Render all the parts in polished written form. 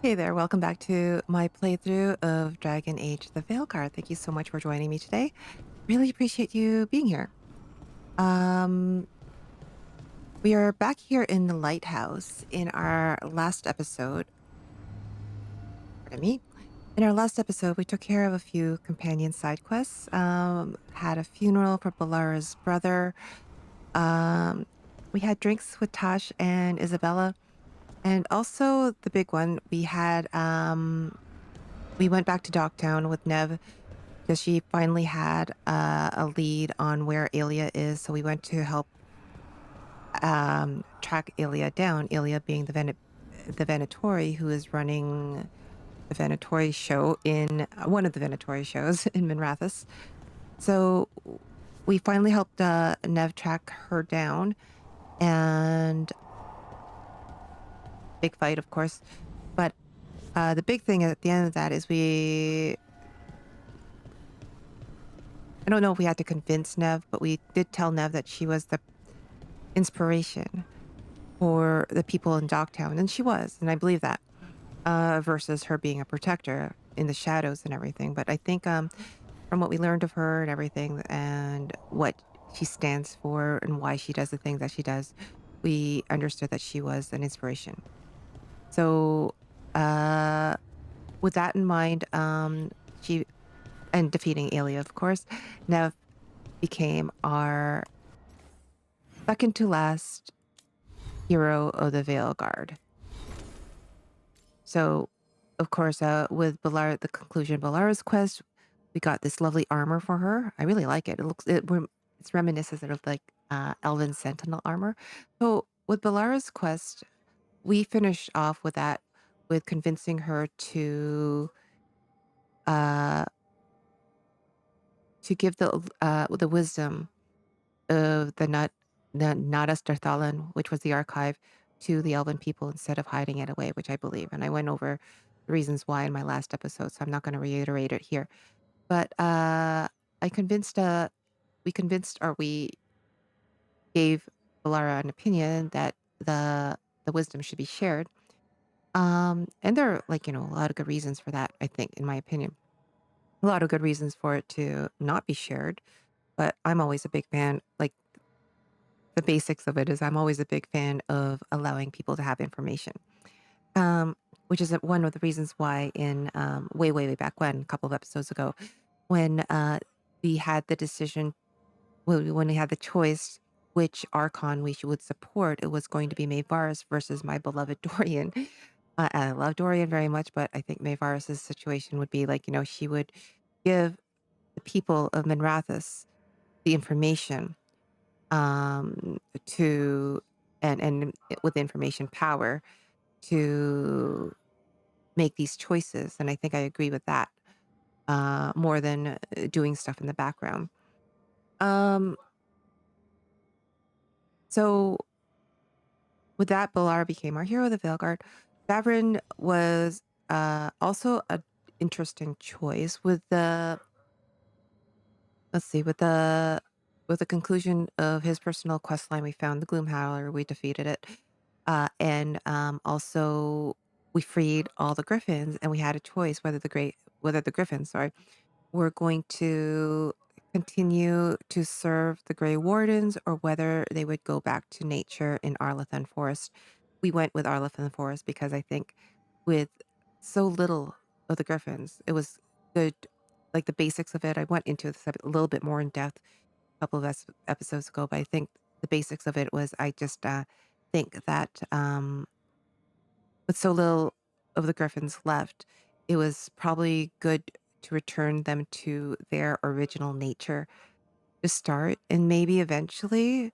Hey there, welcome back to my playthrough of Dragon Age The Veilguard. Thank you so much for joining me today. Really appreciate you being here. Um, we are back here in the lighthouse in our last episode. Pardon me. In our last episode, we took care of a few companion side quests, had a funeral for Balara's brother. Um, we had drinks with Tash and Isabella. And also the big one, we went back to Dogtown with Nev because she finally had a lead on where Aelia is. So we went to help track Aelia down. Aelia being the Venatori who is running the Venatori show in one of the Venatori shows in Minrathous. So we finally helped Nev track her down, and big fight, of course. But the big thing at the end of that is I don't know if we had to convince Nev, but we did tell Nev that she was the inspiration for the people in Dogtown, and she was, and I believe that, versus her being a protector in the shadows and everything. But I think from what we learned of her and everything, and what she stands for, and why she does the things that she does, we understood that she was an inspiration. So, uh, with that in mind, she and defeating Aelia, of course, Nev became our second to last hero of the Veilguard. So, of course, with the conclusion of Balara's quest, we got this lovely armor for her. I really like it. It's reminiscent of like Elven Sentinel armor. So, with Balara's quest, we finished off with that, with convincing her uh to give the wisdom of the Nadas Darthalan, which was the archive, to the Elven people instead of hiding it away, which I believe. And I went over the reasons why in my last episode, so I'm not going to reiterate it here. But I convinced, we gave Valara an opinion that the wisdom should be shared. And there are, like, a lot of good reasons for that, I think, in my opinion. A lot of good reasons for it to not be shared. But I'm always a big fan, like, the basics of it is I'm always a big fan of allowing people to have information, um, which is one of the reasons why in way back when, a couple of episodes ago, when we had the decision, when we had the choice which Archon would support, it was going to be Maevaris versus my beloved Dorian. I love Dorian very much, but I think Maevaris's situation would be like, she would give the people of Minrathous the information to and with information power to make these choices. And I think I agree with that more than doing stuff in the background. Um, so with that, Balar became our hero, the Veilguard. Davrin was also an interesting choice with the let's see, with the conclusion of his personal quest line. We found the Gloomhowler, we defeated it. And also we freed all the griffins, and we had a choice whether the griffins, sorry, were going to continue to serve the Grey Wardens or whether they would go back to nature in Arlathan Forest. We went with Arlathan Forest because I think with so little of the griffins, it was good, like the basics of it. I went into this a little bit more in depth a couple of episodes ago, but I think the basics of it was I just think that with so little of the griffins left, it was probably good to return them to their original nature to start. And maybe eventually,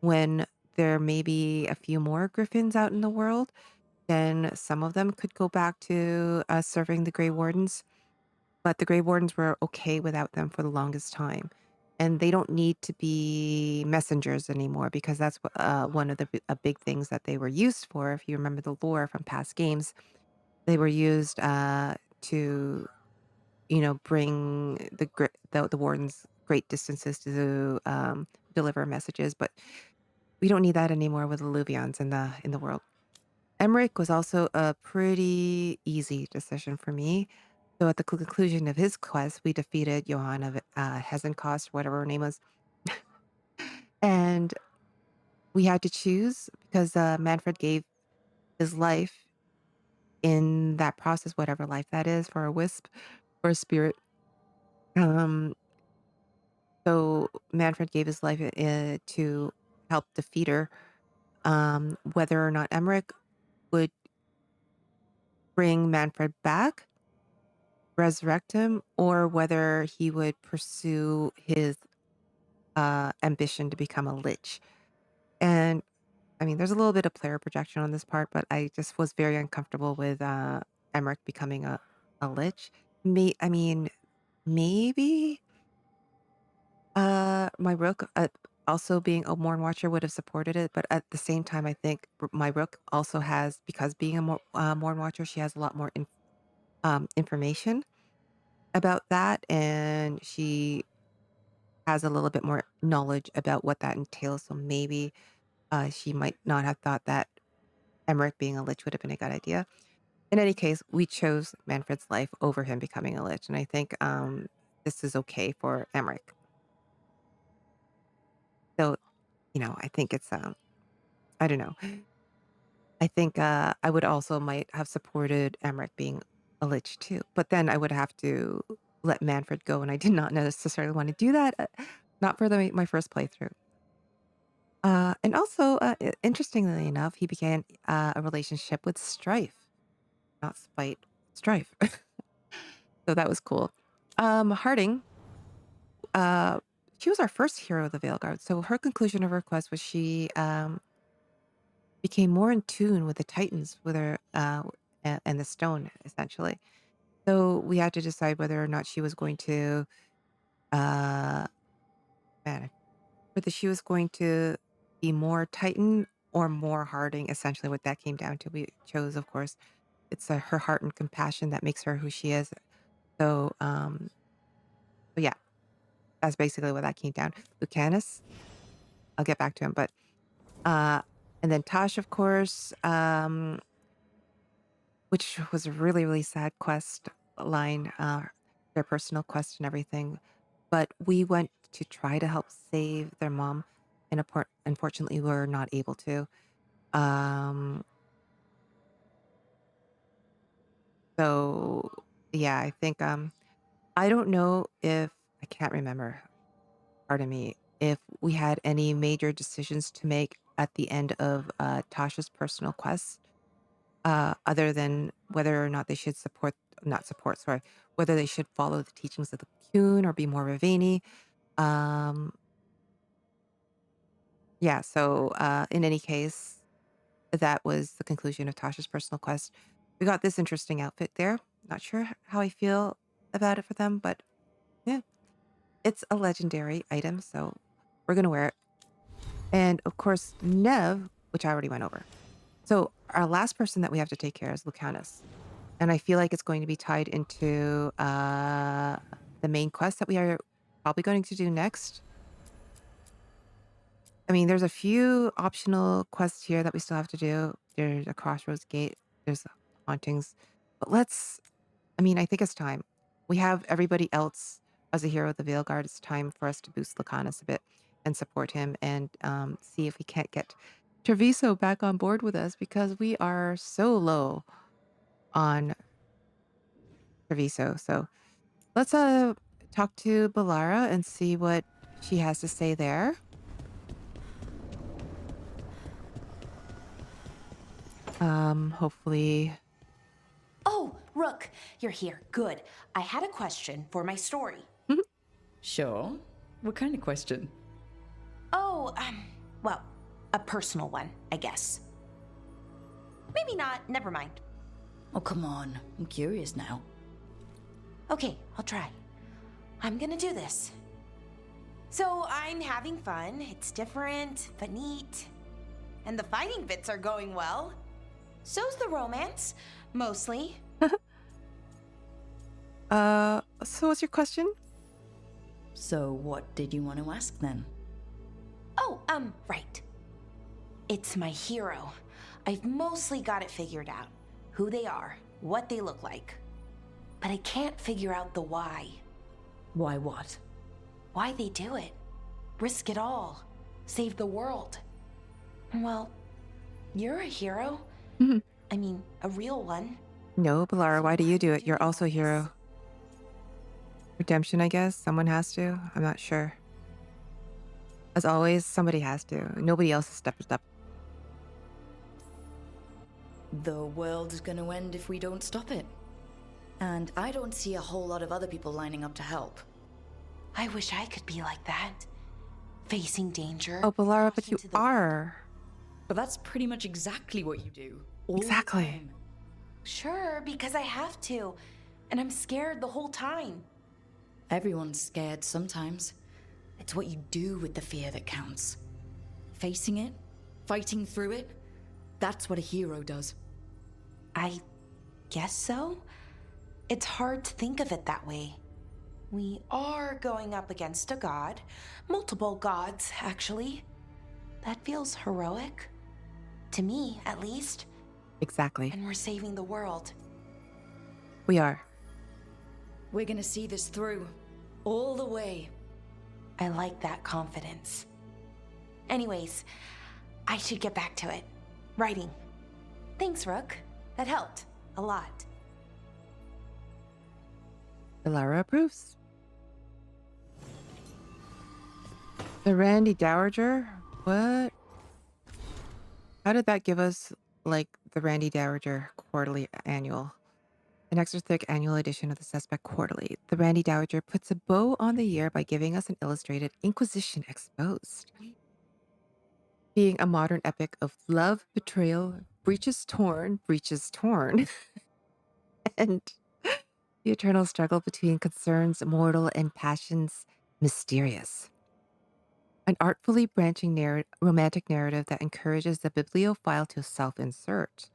when there may be a few more griffins out in the world, then some of them could go back to serving the Grey Wardens. But the Grey Wardens were okay without them for the longest time. And they don't need to be messengers anymore because that's one of the big things that they were used for. If you remember the lore from past games, they were used to, bring the wardens great distances to deliver messages. But we don't need that anymore with the Luvians in the world. Emmerich was also a pretty easy decision for me. So at the conclusion of his quest, we defeated Johann of Hesenkost, whatever her name was, and we had to choose because Manfred gave his life in that process, whatever life that is for a wisp or a spirit. Um, so Manfred gave his life to help defeat her. Whether or not Emmerich would bring Manfred back, resurrect him, or whether he would pursue his ambition to become a lich. And I mean, there's a little bit of player projection on this part, but I just was very uncomfortable with Emmerich becoming a lich. I mean, maybe my rook also being a Mourn watcher would have supported it, but at the same time, I think my rook also has, because being a Mourn watcher, she has a lot more information about that, and she has a little bit more knowledge about what that entails. So maybe she might not have thought that Emmerich being a lich would have been a good idea. In any case, we chose Manfred's life over him becoming a lich, and I think this is okay for Emmerich. So, I think it's I don't know. I think I would also might have supported Emmerich being a lich too, but then I would have to let Manfred go, and I did not necessarily want to do that. Not for my first playthrough. And also, interestingly enough, he began a relationship with Strife, not Spite, Strife. So that was cool. Harding, uh, she was our first hero of the Veilguard. So her conclusion of her quest was she became more in tune with the Titans, with her and the stone, essentially. So we had to decide whether or not she was going to, uh, man, whether she was going to be more Titan or more Harding. Essentially, what that came down to, we chose, of course, it's her heart and compassion that makes her who she is. So, so yeah, that's basically what that came down. Lucanus, I'll get back to him, but uh, and then Tosh, of course, which was a really, really sad quest line, their personal quest and everything. But we went to try to help save their mom, and unfortunately, we were not able to. Um, so yeah, I think I don't know if I can't remember. Pardon me, if we had any major decisions to make at the end of Tasha's personal quest, other than whether or not they should not support, sorry, whether they should follow the teachings of the Kuhn or be more Ravani. Um, yeah, so in any case, that was the conclusion of Tasha's personal quest. We got this interesting outfit there. Not sure how I feel about it for them, but yeah, it's a legendary item, so we're gonna wear it. And of course, Nev, which I already went over. So our last person that we have to take care of is Lucanus. And I feel like it's going to be tied into the main quest that we are probably going to do next. I mean, there's a few optional quests here that we still have to do. There's a crossroads gate, there's hauntings. But I think it's time. We have everybody else as a hero of the Veilguard. It's time for us to boost Lucanus a bit and support him and see if we can't get Treviso back on board with us because we are so low on Treviso. So let's talk to Balara and see what she has to say there. Hopefully. Oh, Rook, you're here. Good. I had a question for my story. Sure. What kind of question? Oh, well, a personal one, I guess. Maybe not. Never mind. Oh, come on. I'm curious now. Okay, I'll try. I'm gonna do this. So I'm having fun. It's different, but neat. And the fighting bits are going well. So's the romance, mostly. So what's your question? So what did you want to ask then? Oh, right. It's my hero. I've mostly got it figured out. Who they are, what they look like. But I can't figure out the why. Why what? Why they do it. Risk it all. Save the world. Well, you're a hero. I mean, a real one. No, Balara, why do you do it? You're also a hero. Redemption, I guess. Someone has to. I'm not sure. As always, somebody has to. Nobody else has stepped up. The world is gonna end if we don't stop it. And I don't see a whole lot of other people lining up to help. I wish I could be like that. Facing danger. Oh, Balara, but you into the- are. But that's pretty much exactly what you do. All the Exactly. time. Sure, because I have to. And I'm scared the whole time. Everyone's scared sometimes. It's what you do with the fear that counts. Facing it, fighting through it, that's what a hero does. I guess so. It's hard to think of it that way. We are going up against a god. Multiple gods, actually. That feels heroic. To me, at least. Exactly. And we're saving the world. We are. We're gonna see this through. All the way. I like that confidence. Anyways, I should get back to it. Writing. Thanks, Rook. That helped. A lot. Balara approves. The Randy Dowager? What? How did that give us, like, the Randy Dowager quarterly annual? An extra thick annual edition of the Suspect Quarterly. The Randy Dowager puts a bow on the year by giving us an illustrated Inquisition Exposed. Being a modern epic of love, betrayal, breaches torn, and the eternal struggle between concerns mortal and passions mysterious. An artfully branching romantic narrative that encourages the bibliophile to self-insert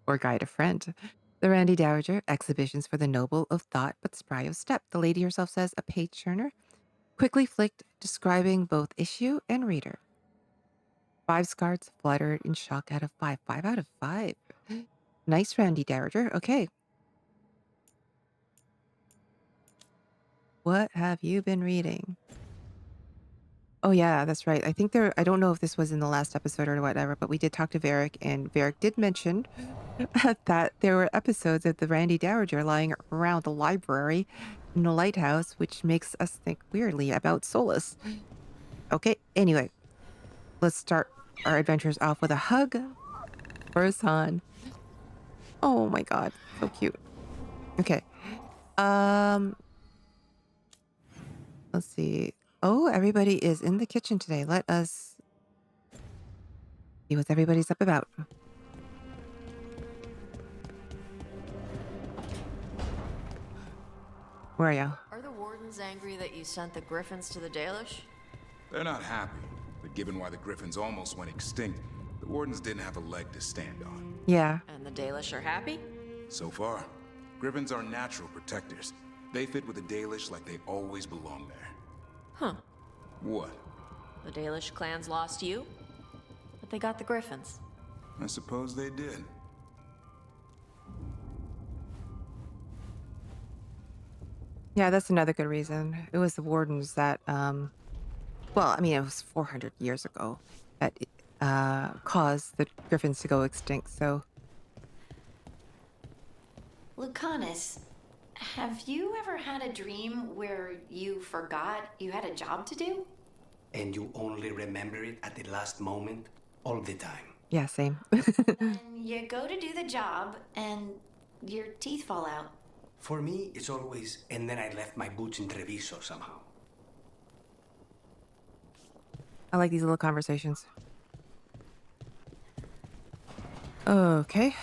or guide a friend. The Randy Dowager, exhibitions for the noble of thought but spry of step. The lady herself says a page turner, quickly flicked, describing both issue and reader. 5 scars, fluttered in shock out of 5. 5 out of 5. Nice, Randy Dowager. Okay. What have you been reading? Oh yeah, that's right. I think I don't know if this was in the last episode or whatever, but we did talk to Varric, and Varric did mention that there were episodes of the Randy Dowager lying around the library in the lighthouse, which makes us think weirdly about Solus. Okay, anyway, let's start our adventures off with a hug for Hassan. Oh my god, so cute. Okay. Let's see. Oh, everybody is in the kitchen today. Let us see what everybody's up about. Where are you? Are the wardens angry that you sent the griffins to the Dalish? They're not happy, but given why the griffins almost went extinct, the wardens didn't have a leg to stand on. Yeah. And the Dalish are happy? So far, griffins are natural protectors. They fit with the Dalish like they always belong there. Huh. What? The Dalish clans lost you, but they got the griffins. I suppose they did. Yeah, that's another good reason. It was the wardens that, well, I mean, it was 400 years ago that caused the griffins to go extinct, so. Lucanus, have you ever had a dream where you forgot you had a job to do? And you only remember it at the last moment, all the time. Yeah, same. And you go to do the job and your teeth fall out. For me, it's always, and then I left my boots in Treviso somehow. I like these little conversations. Okay.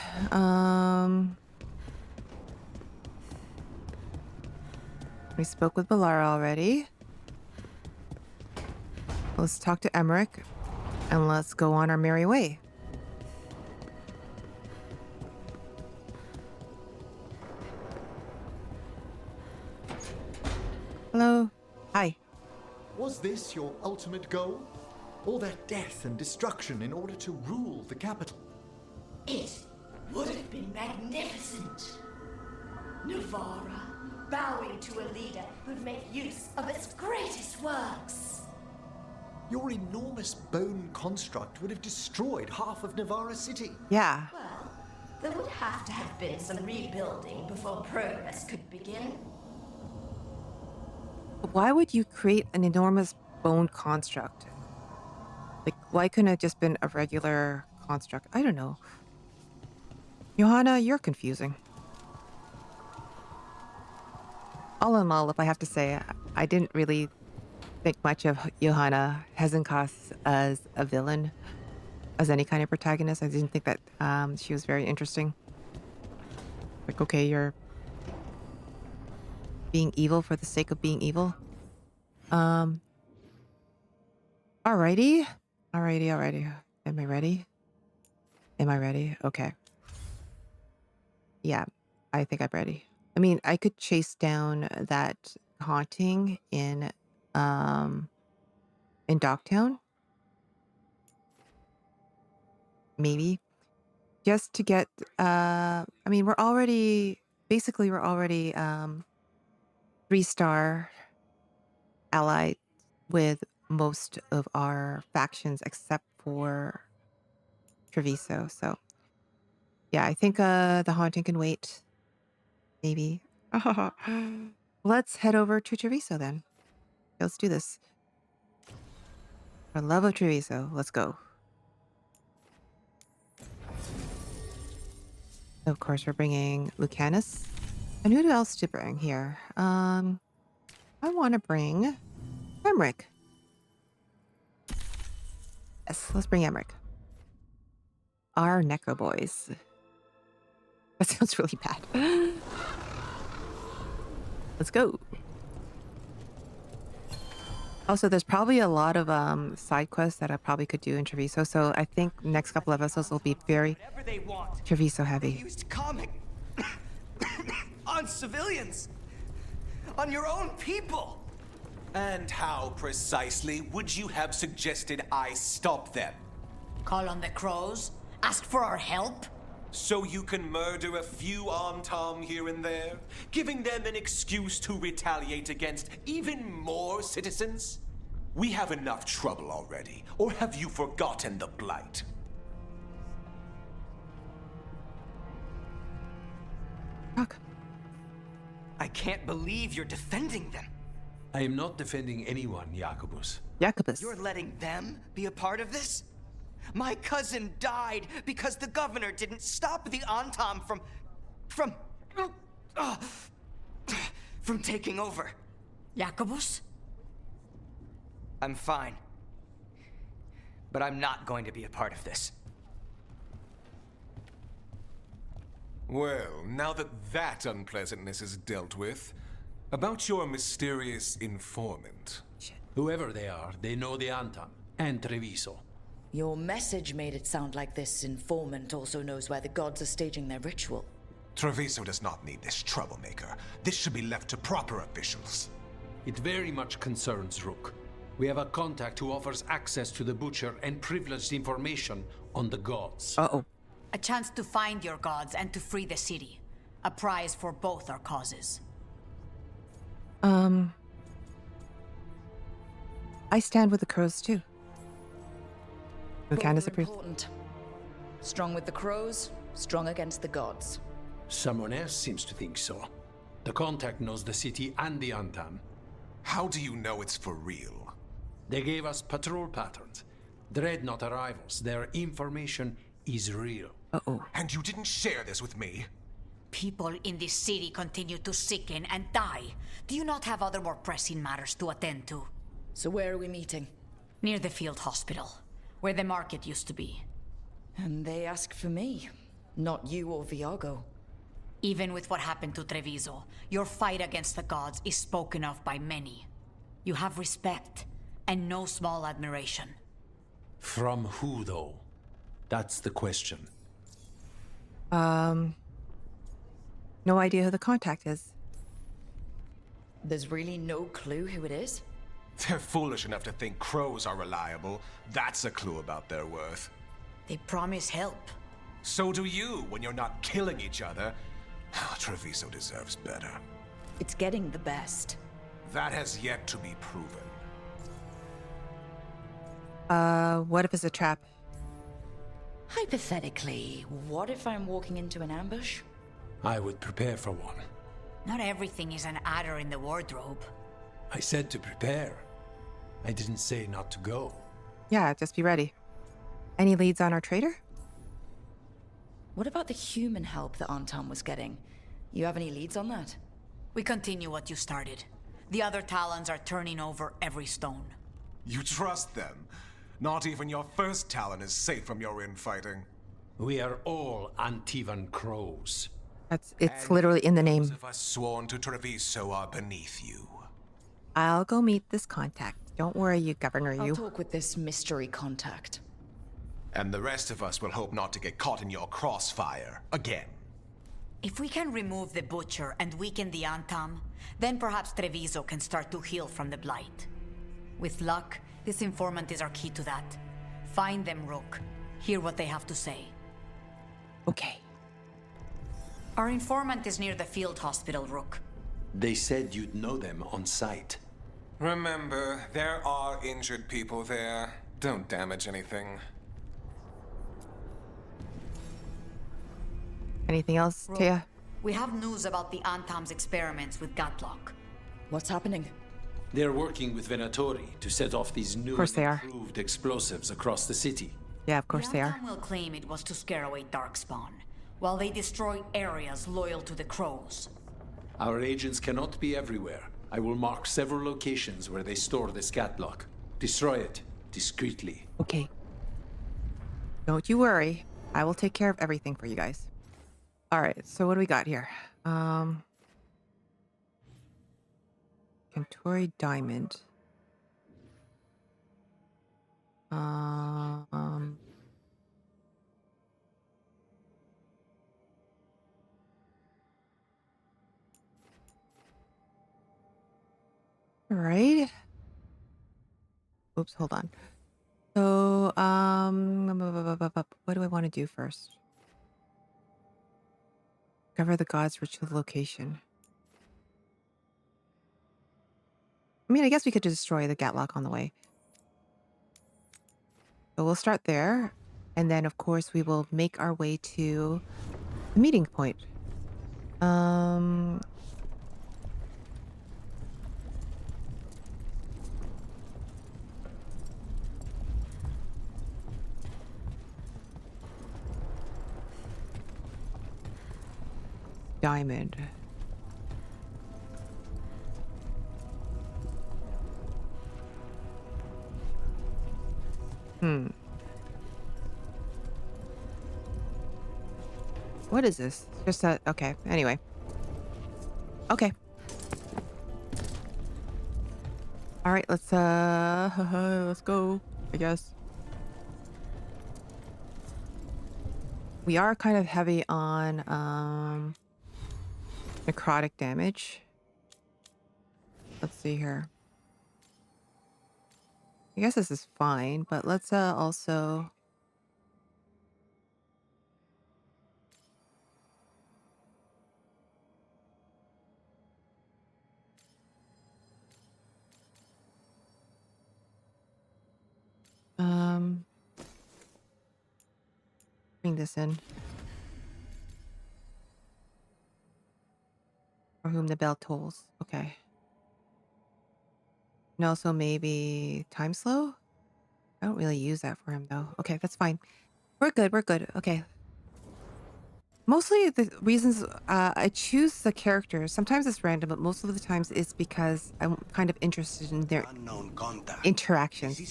We spoke with Balara already. Let's talk to Emmerich, and let's go on our merry way. Hello. Hi. Was this your ultimate goal? All that death and destruction in order to rule the capital? It would have been magnificent. Navara, bowing to a leader who'd make use of its greatest works. Your enormous bone construct would have destroyed half of Navara City. Yeah. Well, there would have to have been some rebuilding before progress could begin. Why would you create an enormous bone construct? Like, why couldn't it have just been a regular construct? I don't know. Johanna, you're confusing. All in all, if I have to say, I didn't really think much of Johanna Hezenkoth as a villain, as any kind of protagonist. I didn't think that she was very interesting. Like, okay, you're being evil for the sake of being evil. Alrighty. Am I ready? Okay. Yeah, I think I'm ready. I mean, I could chase down that haunting in Dogtown. Maybe. Just to get I mean, we're already 3-star allied with most of our factions except for Treviso. So yeah, I think the haunting can wait. Maybe. Let's head over to Treviso then. Let's do this. For love of Treviso, let's go. Of course, we're bringing Lucanus. And who else to bring here? I want to bring Emmerich. Yes, let's bring Emmerich. Our Necro boys. That sounds really bad. Let's go. Also, there's probably a lot of side quests that I probably could do in Treviso, so I think next couple of episodes will be very Treviso heavy. They used calming on civilians, on your own people. And how precisely would you have suggested I stop them? Call on the Crows? Ask for our help? So you can murder a few Antaam here and there, giving them an excuse to retaliate against even more citizens? We have enough trouble already, or have you forgotten the Blight? Fuck. I can't believe you're defending them. I am not defending anyone, Jacobus. Jacobus. You're letting them be a part of this? My cousin died because the governor didn't stop the Antaam from taking over. Jacobus? I'm fine. But I'm not going to be a part of this. Well, now that that unpleasantness is dealt with, about your mysterious informant. Whoever they are, they know the Antaam and Treviso. Your message made it sound like this informant also knows where the gods are staging their ritual. Treviso does not need this troublemaker. This should be left to proper officials. It very much concerns Rook. We have a contact who offers access to the Butcher and privileged information on the gods. Uh-oh. A chance to find your gods and to free the city. A prize for both our causes. I stand with the Crows too. Lucanus Both are approves. important. Strong with the Crows, strong against the gods. Someone else seems to think so. The contact knows the city and the Antaam. How do you know it's for real? They gave us patrol patterns. Dreadnought arrivals. Their information is real. Uh-oh. And you didn't share this with me? People in this city continue to sicken and die. Do you not have other more pressing matters to attend to? So where are we meeting? Near the field hospital, where the market used to be. And they ask for me, not you or Viago. Even with what happened to Treviso, your fight against the gods is spoken of by many. You have respect, and no small admiration. From who, though? That's the question. No idea who the contact is. There's really no clue who it is? They're foolish enough to think crows are reliable. That's a clue about their worth. They promise help. So do you when you're not killing each other. Treviso deserves better. It's getting the best. That has yet to be proven. What if it's a trap? Hypothetically, what if I'm walking into an ambush? I would prepare for one. Not everything is an adder in the wardrobe. I said to prepare. I didn't say not to go. Yeah, just be ready. Any leads on our traitor? What about the human help that Antaam was getting? You have any leads on that? We continue what you started. The other Talons are turning over every stone. You trust them? Not even your first Talon is safe from your infighting. We are all Antivan Crows. It's literally in the name. Those of us sworn to Treviso are beneath you. I'll go meet this contact. Don't worry, you governor, you. I'll talk with this mystery contact. And the rest of us will hope not to get caught in your crossfire again. If we can remove the Butcher and weaken the Antaam, then perhaps Treviso can start to heal from the Blight. With luck, this informant is our key to that. Find them, Rook. Hear what they have to say. Okay. Our informant is near the field hospital, Rook. They said you'd know them on sight. Remember, there are injured people there. Don't damage anything. Anything else, Rook, Taya? we have news about the Antaam's experiments with Gatlock. What's happening? They're working with Venatori to set off these new and improved explosives across the city. Yeah, of course they are. The Antaam will claim it was to scare away Darkspawn, while they destroy areas loyal to the Crows. Our agents cannot be everywhere. I will mark several locations where they store this catlock. Destroy it, discreetly. Okay. Don't you worry. I will take care of everything for you guys. All right, so what do we got here? Cantori Diamond. All right. Oops, hold on. So, what do I want to do first? Cover the gods' ritual location. I mean, I guess we could destroy the Gatlock on the way. So we'll start there. And then, of course, we will make our way to the meeting point. Diamond. What is this? Just a... Okay, anyway. Okay. All right, let's go, I guess. We are kind of heavy on necrotic damage. Let's see here. I guess this is fine, but let's also... bring this in. For whom the bell tolls. Okay. And also maybe time slow? I don't really use that for him though. Okay, that's fine. We're good, we're good. Okay. Mostly the reasons I choose the characters, sometimes it's random, but most of the times it's because I'm kind of interested in their interactions.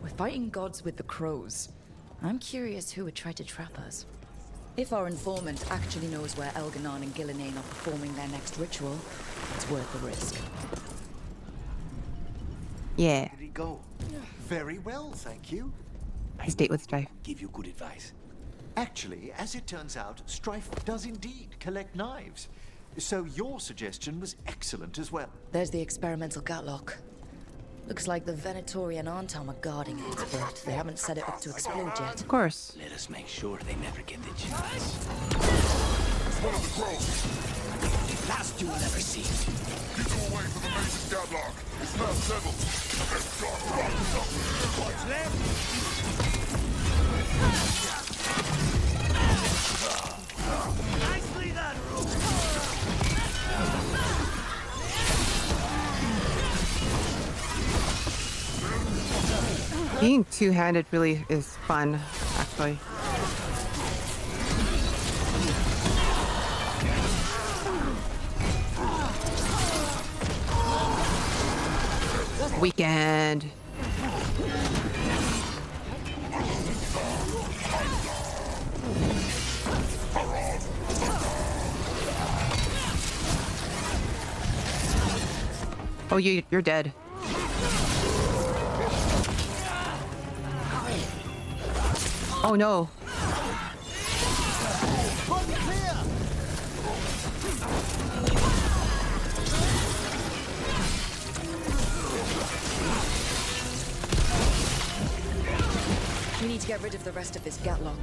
We're fighting gods with the Crows. I'm curious who would try to trap us. If our informant actually knows where Elganon and Gillinane are performing their next ritual, it's worth the risk. Yeah. Did he go? Very well, thank you. His date with Strife. Give you good advice. Actually, as it turns out, Strife does indeed collect knives. So your suggestion was excellent as well. There's the experimental Gatlock. Looks like the Venatori and Antaam are guarding it, but they haven't set it up to explode yet. Of course. Let us make sure they never get the chance. One of the crows. Last you'll ever see. Keep away from the main scatlock. It's now settled. Let's go. What's left? Nicely done, Rook. Being two-handed really is fun, actually. Weekend. Oh, you're dead. Oh no. We need to get rid of the rest of this Gatlock.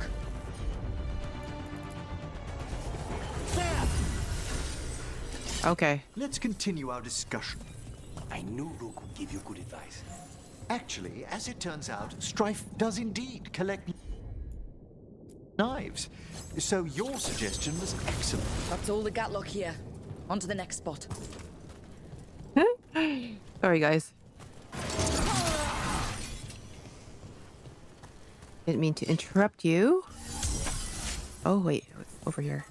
Okay. Let's continue our discussion. I knew Rook would give you good advice. Actually, as it turns out, Strife does indeed collect knives. So your suggestion was excellent. That's all the Gatlock here. On to the next spot. Sorry, guys. Didn't mean to interrupt you. Oh, wait. Over here.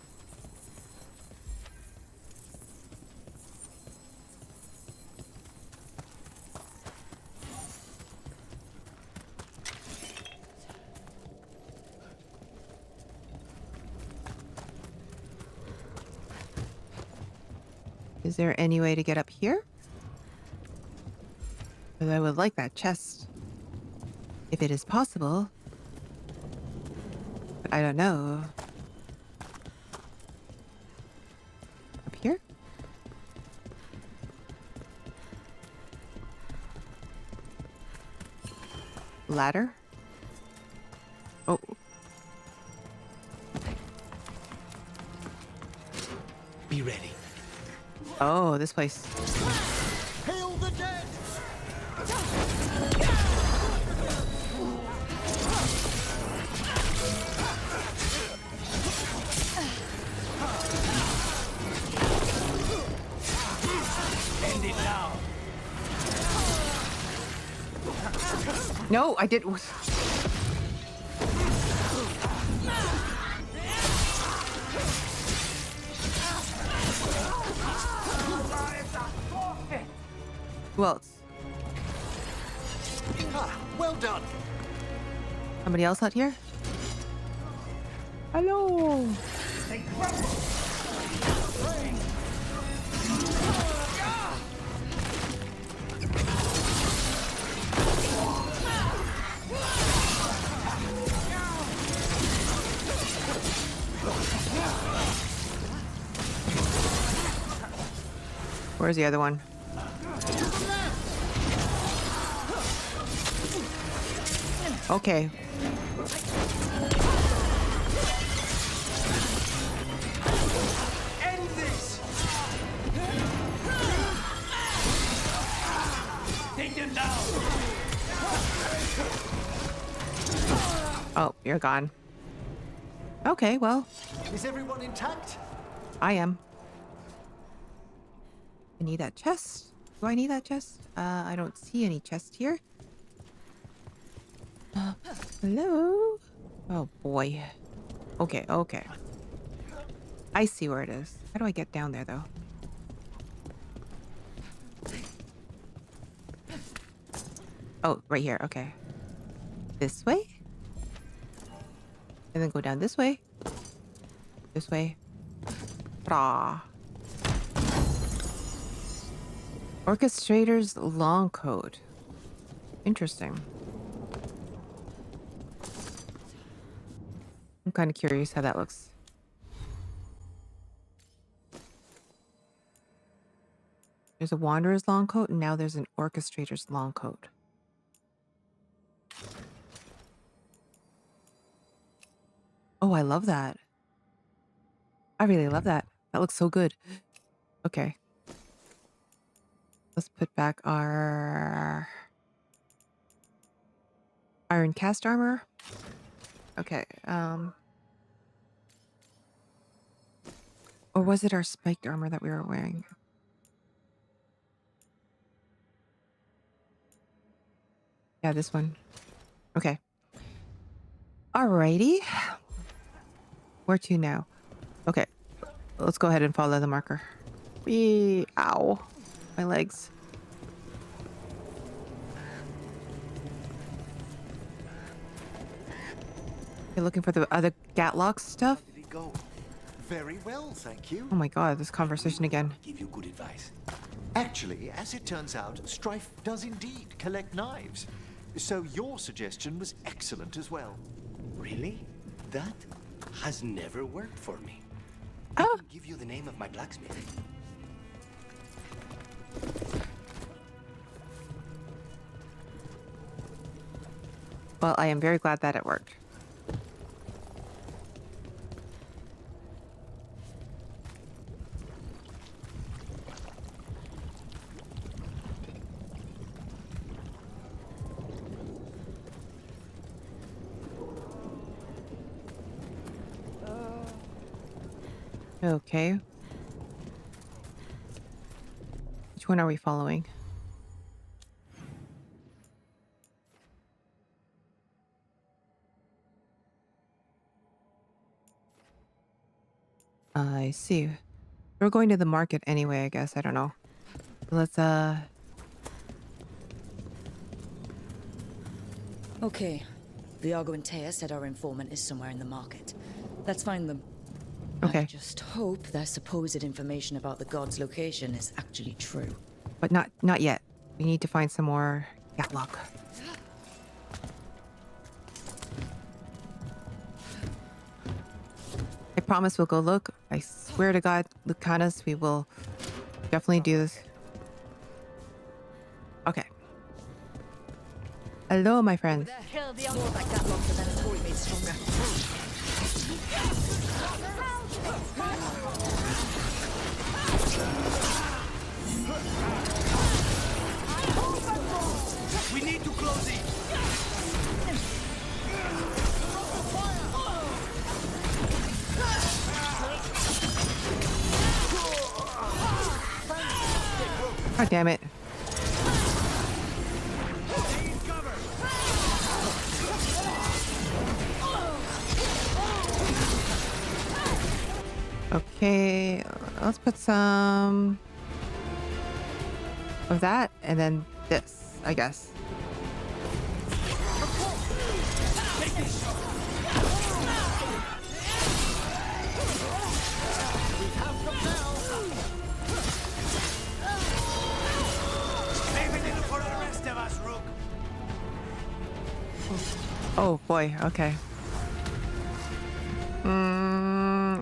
Is there any way to get up here? Because I would like that chest. If it is possible. But I don't know. Up here? Ladder? Oh. Be ready. Oh, this place. Hail the dead! End it now. No, I didn't. Who else? Ah, well done. Somebody else out here? Hello. Where's the other one? Okay. End this. Take them down. Oh, you're gone. Okay, well, Is everyone intact? I am. I need that chest. Do I need that chest? I don't see any chest here. Hello? Oh boy. Okay, okay. I see where it is. How do I get down there though? Oh, right here. Okay. This way? And then go down this way. This way. Ta. Orchestrator's long code. Interesting. I'm kind of curious how that looks. There's a wanderer's long coat, and now there's an orchestrator's long coat. Oh, I love that. I really love that. That looks so good. Okay. Let's put back our iron cast armor. Okay. Or was it our spiked armor that we were wearing? Yeah, this one. Okay. Alrighty. Where to now? Okay. Let's go ahead and follow the marker. Ow. My legs. You're looking for the other Gatlock stuff? Did he go? Very well, thank you. Oh my god, this conversation again. Give you good advice. Actually, as it turns out, Strife does indeed collect knives. So your suggestion was excellent as well. Really? That has never worked for me. Oh. I can give you the name of my blacksmith. Well, I am very glad that it worked. Okay. Which one are we following? I see. We're going to the market anyway, I guess. I don't know. Let's, Okay. Viago and Taya said our informant is somewhere in the market. Let's find them. Okay. I just hope their supposed information about the god's location is actually true. But not yet. We need to find some more Gatlock. I promise we'll go look. I swear to God, Lucanus, we will definitely do this. Okay. Hello, my friends. Hell, the more like Gatlock the Venatori made stronger. We need to close it. God damn it. Okay, let's put some of that and then this, I guess. Oh boy, okay.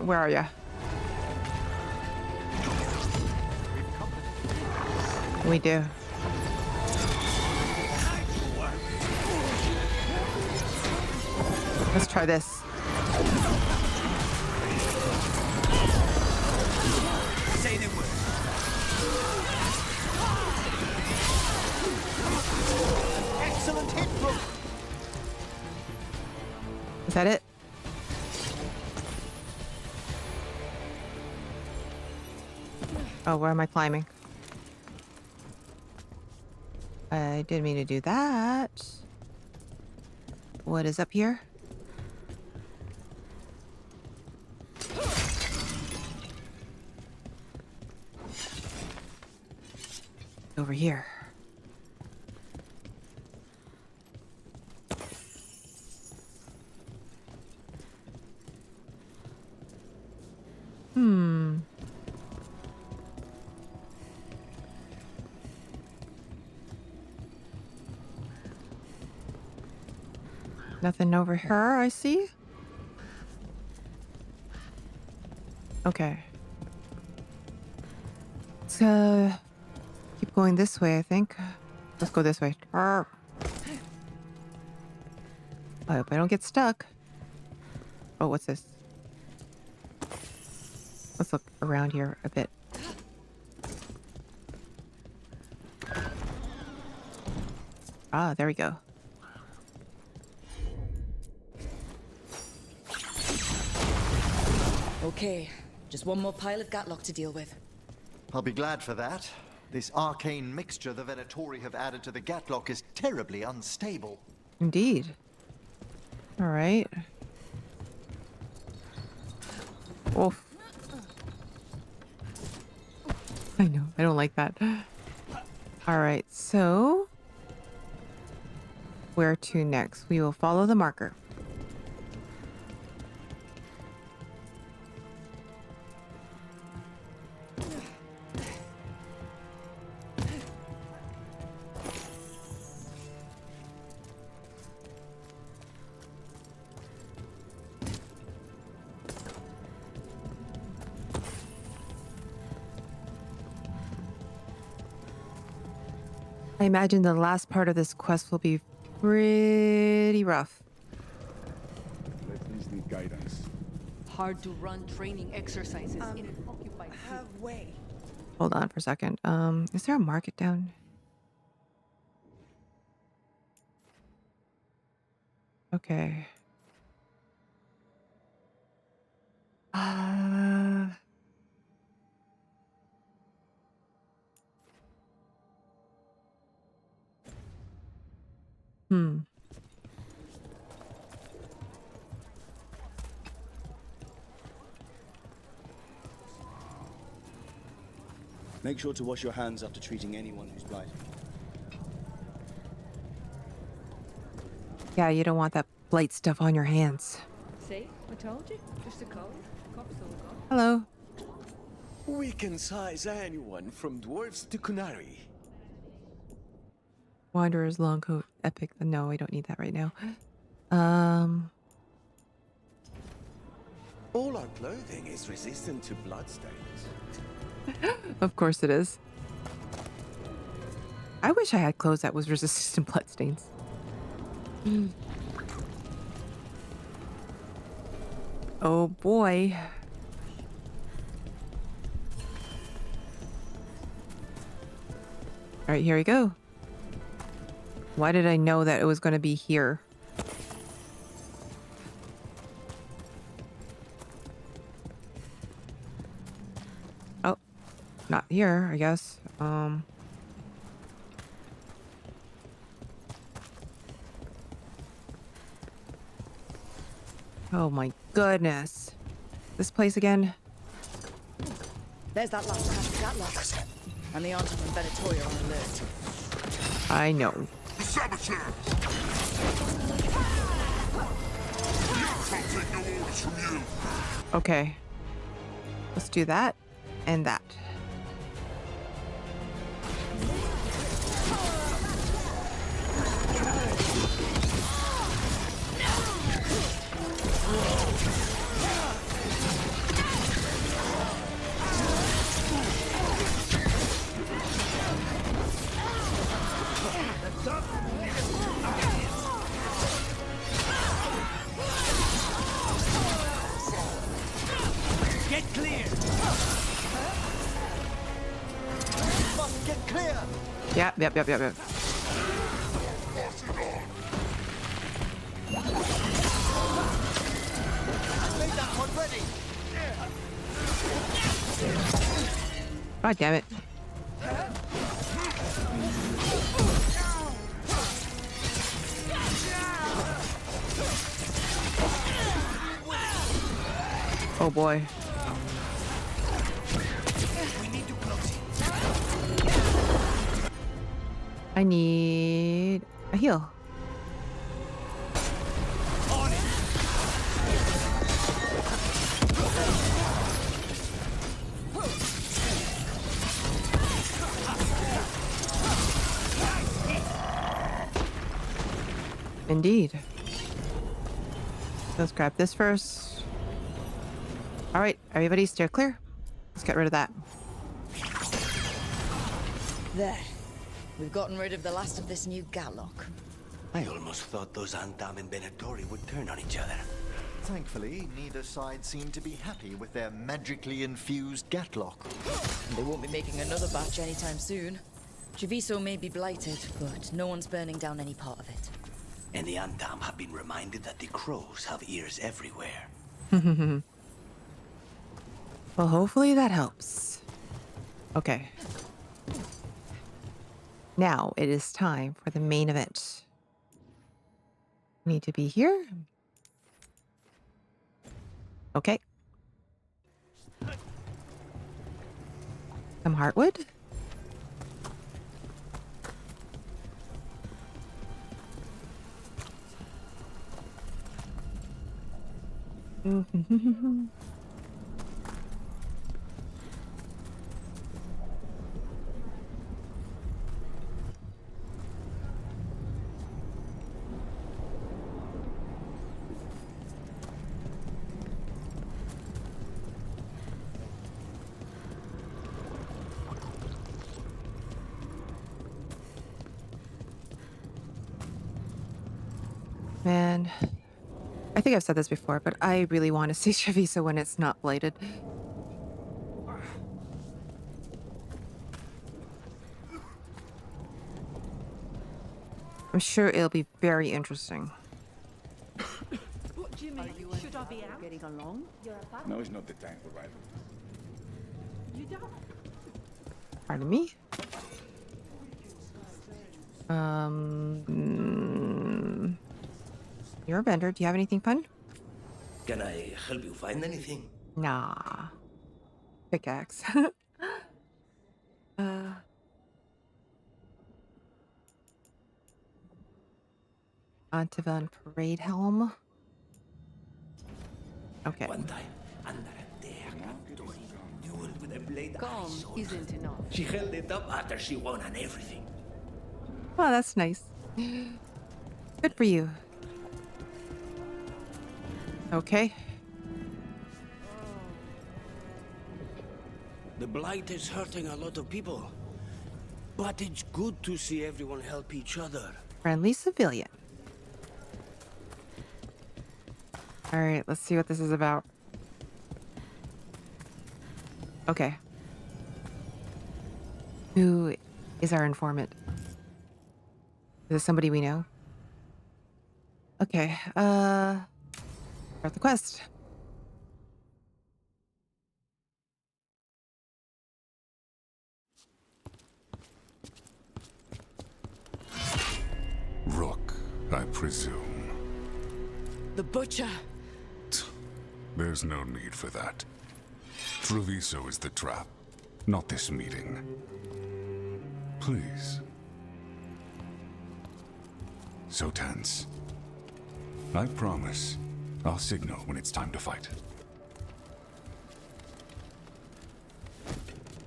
Where are ya? We do. Let's try this. Say the word. Excellent hit, Brooke. Is that it? Oh, where am I climbing? I didn't mean to do that. What is up here? Over here. Nothing over here, I see. Okay. So, Keep going this way, I think. Let's go this way. Arr. I hope I don't get stuck. Oh, what's this? Let's look around here a bit. Ah, there we go. Okay, just one more pile of Gatlock to deal with. I'll be glad for that. This arcane mixture the Venatori have added to the Gatlock is terribly unstable. Indeed. All right. Oof. I know. I don't like that. All right. So, where to next? We will follow the marker. I imagine the last part of this quest will be pretty rough. Let's need guidance. Hard to run training exercises in an occupied Halfway. Hold on for a second. Is there a market down? Okay. Hmm. Make sure to wash your hands after treating anyone who's blighted. Yeah, you don't want that blight stuff on your hands. See? I told you. Just a cold. Cops all gone. Hello. We can size anyone from dwarves to Kunari. Wanderer's long coat. Epic. No, I don't need that right now. All our clothing is resistant to bloodstains. Of course it is. I wish I had clothes that was resistant to bloodstains. Oh boy. All right, here we go. Why did I know that it was going to be here? Oh, not here, I guess. Oh my goodness. This place again? There's that last cache of Gatlock. And the Antivan Venatori are on alert. I know. Saboteur! Can't take no orders from you. Okay. Let's do that and that. Get clear! Must get clear! Yep. Made that one ready! God damn it. Oh boy. I need a heal. Indeed. Let's grab this first. All right, everybody steer clear. Let's get rid of that. There. We've gotten rid of the last of this new Gatlock. I almost thought those Antaam and Venatori would turn on each other. Thankfully, neither side seemed to be happy with their magically infused Gatlock. They won't be making another batch anytime soon. Treviso may be blighted, but no one's burning down any part of it. And the Antaam have been reminded that the crows have ears everywhere. Well, hopefully that helps. Okay. Now it is time for the main event. Need to be here. Okay. Some heartwood. Man, I think I've said this before, but I really want to see Treviso when it's not blighted. I'm sure it'll be very interesting. Jimmy, should I be out? Getting along? No, it's not the time for rival. You don't? Pardon me? You're a vendor. Do you have anything fun? Can I help you find anything? Nah. Pickaxe. Antivan Parade Helm. Okay. One time, under a dueled with a blade. Calm isn't enough. She held it up after she won on everything. Oh, that's nice. Good for you. Okay. The blight is hurting a lot of people. But it's good to see everyone help each other. Friendly civilian. All right, let's see what this is about. Okay. Who is our informant? Is this somebody we know? Okay, start the quest. Rook, I presume. The Butcher! There's no need for that. Treviso is the trap, not this meeting. Please. So tense. I promise, I'll signal when it's time to fight.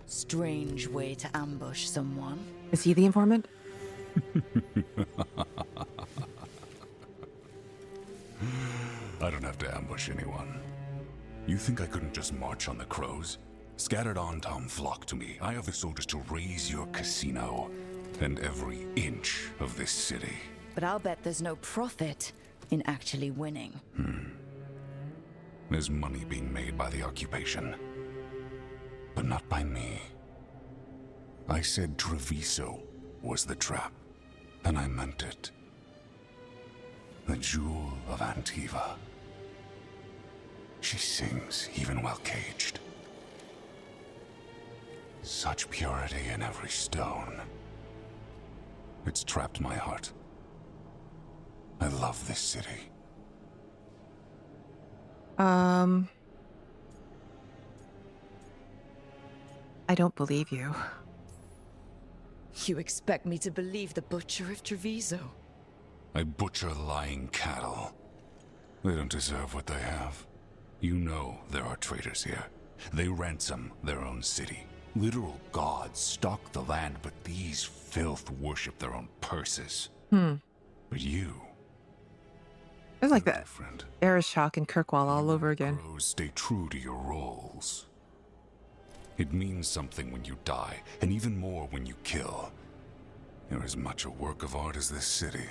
Strange way to ambush someone. Is he the informant? I don't have to ambush anyone. You think I couldn't just march on the crows? Scattered Antaam flock to me. I have the soldiers to raise your casino and every inch of this city. But I'll bet there's no profit in actually winning. There's money being made by the occupation. But not by me. I said Treviso was the trap, and I meant it. The jewel of Antiva. She sings even while caged. Such purity in every stone. It's trapped my heart. I love this city. I don't believe you. You expect me to believe the Butcher of Treviso? I butcher lying cattle. They don't deserve what they have. You know there are traitors here. They ransom their own city. Literal gods stalk the land, but these filth worship their own purses. But you... It's like that. Arishok and Kirkwall all over again. Crows stay true to your roles. It means something when you die, and even more when you kill. You're as much a work of art as this city.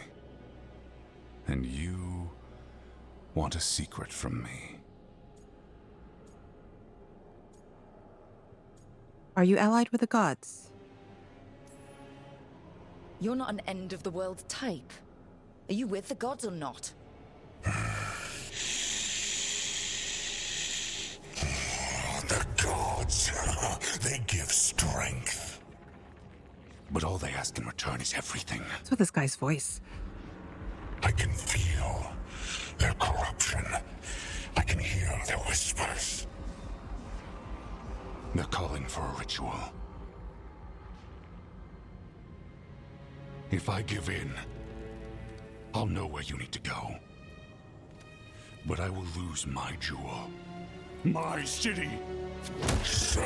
And you want a secret from me. Are you allied with the gods? You're not an end-of-the-world type. Are you with the gods or not? The gods, they give strength. But all they ask in return is everything. What's with this guy's voice? I can feel their corruption. I can hear their whispers. They're calling for a ritual. If I give in, I'll know where you need to go. But I will lose my jewel. My city! So...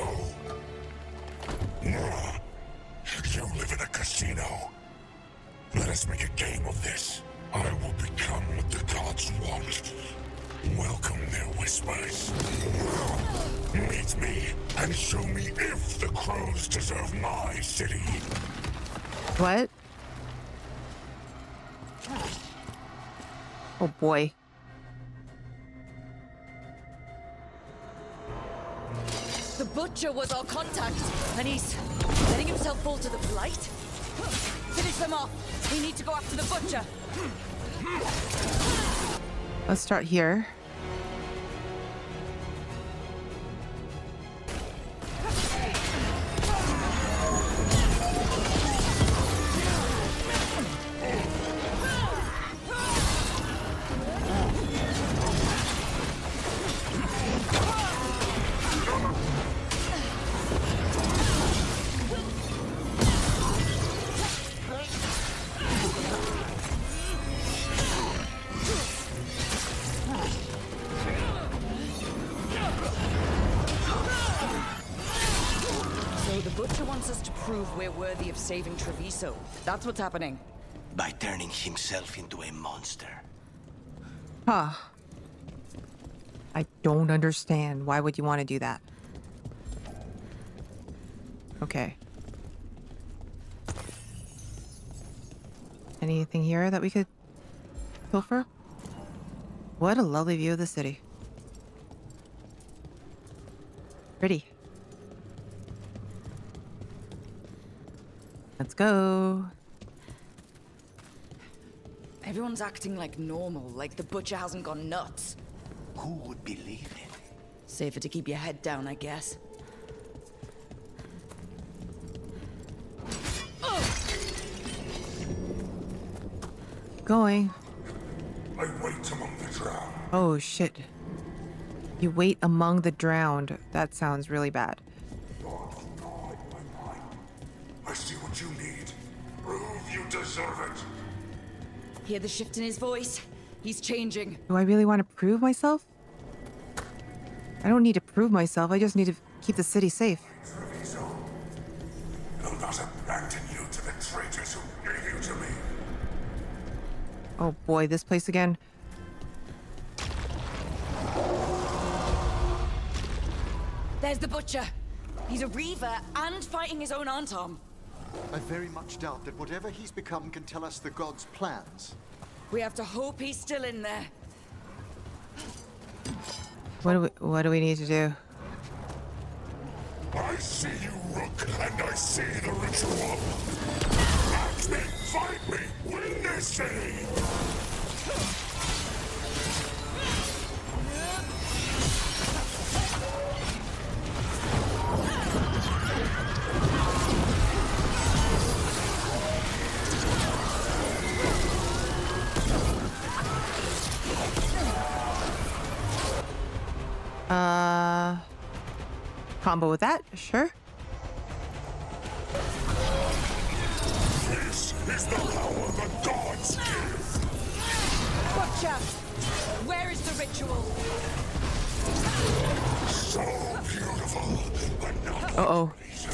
you live in a casino. Let us make a game of this. I will become what the gods want. Welcome their whispers. Meet me and show me if the crows deserve my city. What? Oh boy. The Butcher was our contact, and he's letting himself fall to the Blight? Finish them off! We need to go after the Butcher! Let's start here. We're worthy of saving Treviso. That's what's happening. By turning himself into a monster. Huh. I don't understand. Why would you want to do that? Okay. Anything here that we could pilfer? What a lovely view of the city. Pretty. Let's go. Everyone's acting like normal, like the Butcher hasn't gone nuts. Who would believe it? Safer to keep your head down, I guess. Going. I wait among the drowned. Oh shit. You wait among the drowned. That sounds really bad. I see what you need. Prove you deserve it. Hear the shift in his voice? He's changing. Do I really want to prove myself? I don't need to prove myself. I just need to keep the city safe. Treviso, will not abandon you to the traitors who gave you to me. Oh boy, this place again. There's the Butcher. He's a Reaver and fighting his own Antaam. I very much doubt that whatever he's become can tell us the gods' plans. We have to hope he's still in there. What do we need to do? I see you, Rook, and I see the ritual. Match me, fight me, win this city. Combo with that, sure. This is the power the gods give. Butcher! Where is the ritual? So beautiful, but not Uh-oh. so.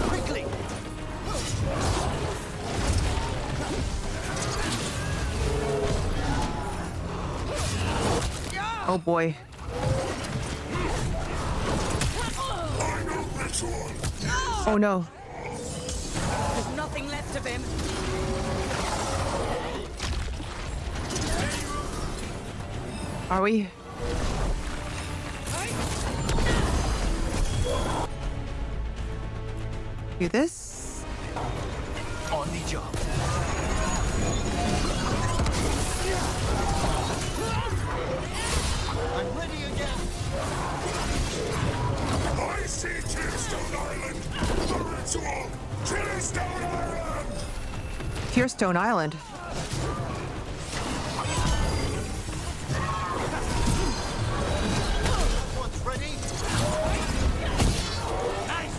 Quickly! Oh boy. Oh no. There's nothing left of him. Are we? Do this? On the job. I'm ready again. I see Tearstone Island! The ritual! Tearstone Island! Tearstone Island. One's ready. Nice!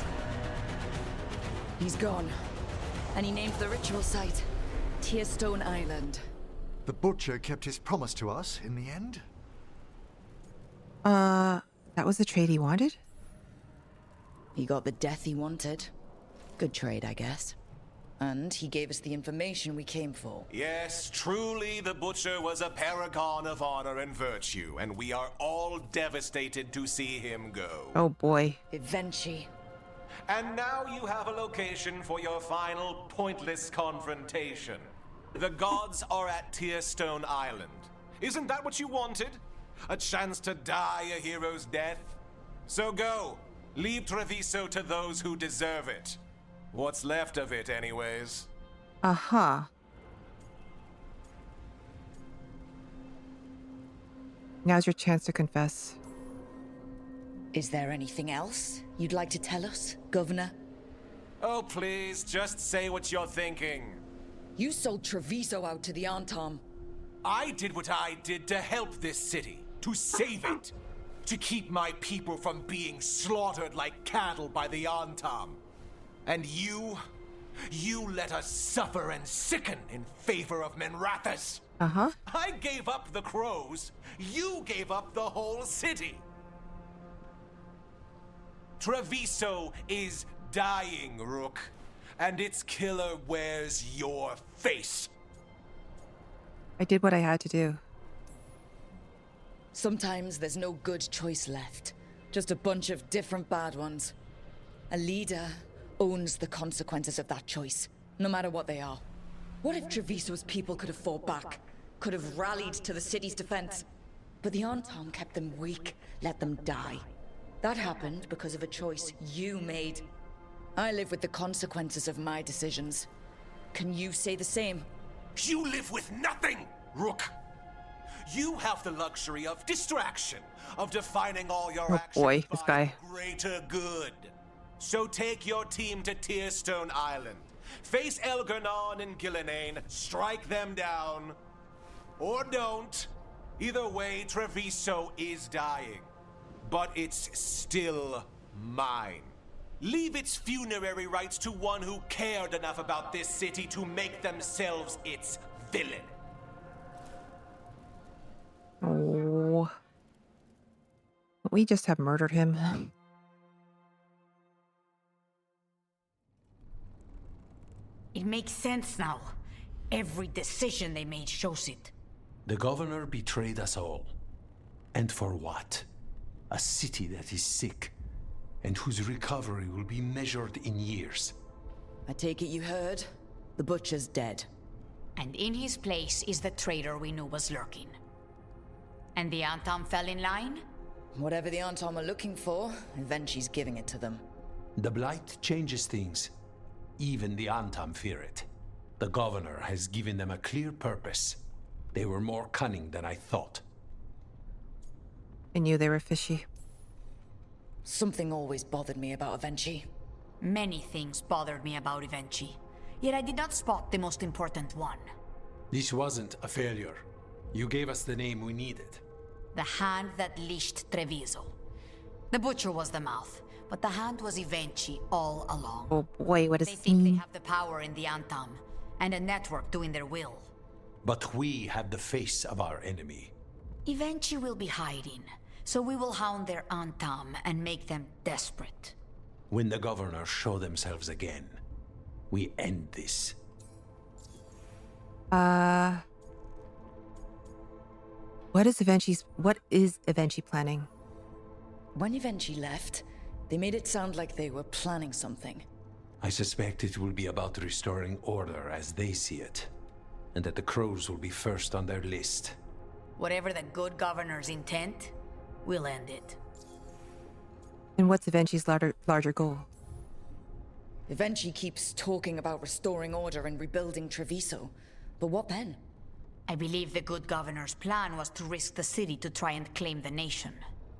He's gone. And he named the ritual site Tearstone Island. The butcher kept his promise to us in the end. That was the trade he wanted? He got the death he wanted. Good trade, I guess. And he gave us the information we came for. Yes, truly the Butcher was a paragon of honor and virtue, and we are all devastated to see him go. Oh boy. Eventually. And now you have a location for your final pointless confrontation. The gods are at Tearstone Island. Isn't that what you wanted? A chance to die a hero's death? So go. Leave Treviso to those who deserve it. What's left of it, anyways. Uh-huh. Now's your chance to confess. Is there anything else you'd like to tell us, Governor? Oh, please, just say what you're thinking. You sold Treviso out to the Antaam. I did what I did to help this city, to save it, to keep my people from being slaughtered like cattle by the Antaam. And you let us suffer and sicken in favor of Minrathous. Uh-huh. I gave up the crows, you gave up the whole city. Treviso is dying, Rook, and its killer wears your face. I did what I had to do. Sometimes there's no good choice left. Just a bunch of different bad ones. A leader owns the consequences of that choice, no matter what they are. What if Treviso's people could have fought back? Could have rallied to the city's defense? But the Antaam kept them weak, let them die. That happened because of a choice you made. I live with the consequences of my decisions. Can you say the same? You live with nothing, Rook. You have the luxury of distraction, of defining all your actions boy, this guy. greater good. So take your team to Tearstone Island. Face Elgarnon and Gillinane, strike them down. Or don't. Either way, Treviso is dying. But it's still mine. Leave its funerary rites to one who cared enough about this city to make themselves its villain. Oh. We just have murdered him. It makes sense now. Every decision they made shows it. The governor betrayed us all. And for what? A city that is sick, and whose recovery will be measured in years. I take it you heard? The Butcher's dead. And in his place is the traitor we knew was lurking. And the Antaam fell in line? Whatever the Antaam are looking for, Eventually's giving it to them. The Blight changes things. Even the Antaam fear it. The governor has given them a clear purpose. They were more cunning than I thought. I knew they were fishy. Something always bothered me about Eventually. Many things bothered me about Eventually. Yet I did not spot the most important one. This wasn't a failure. You gave us the name we needed. The hand that leashed Treviso. The Butcher was the mouth, but the hand was Eventually all along. Oh boy, what a They think they scene. have the power in the Antaam, and a network doing their will. But we have the face of our enemy. Eventually will be hiding, so we will hound their Antaam and make them desperate. When the governors show themselves again, we end this. What is Eventually planning? When Eventually left, They made it sound like they were planning something. I suspect it will be about restoring order as they see it, and that the Crows will be first on their list. Whatever the good governor's intent, we'll end it. And what's Evenchi's larger goal? Evenchi keeps talking about restoring order and rebuilding Treviso. But what then? I believe the good governor's plan was to risk the city to try and claim the nation.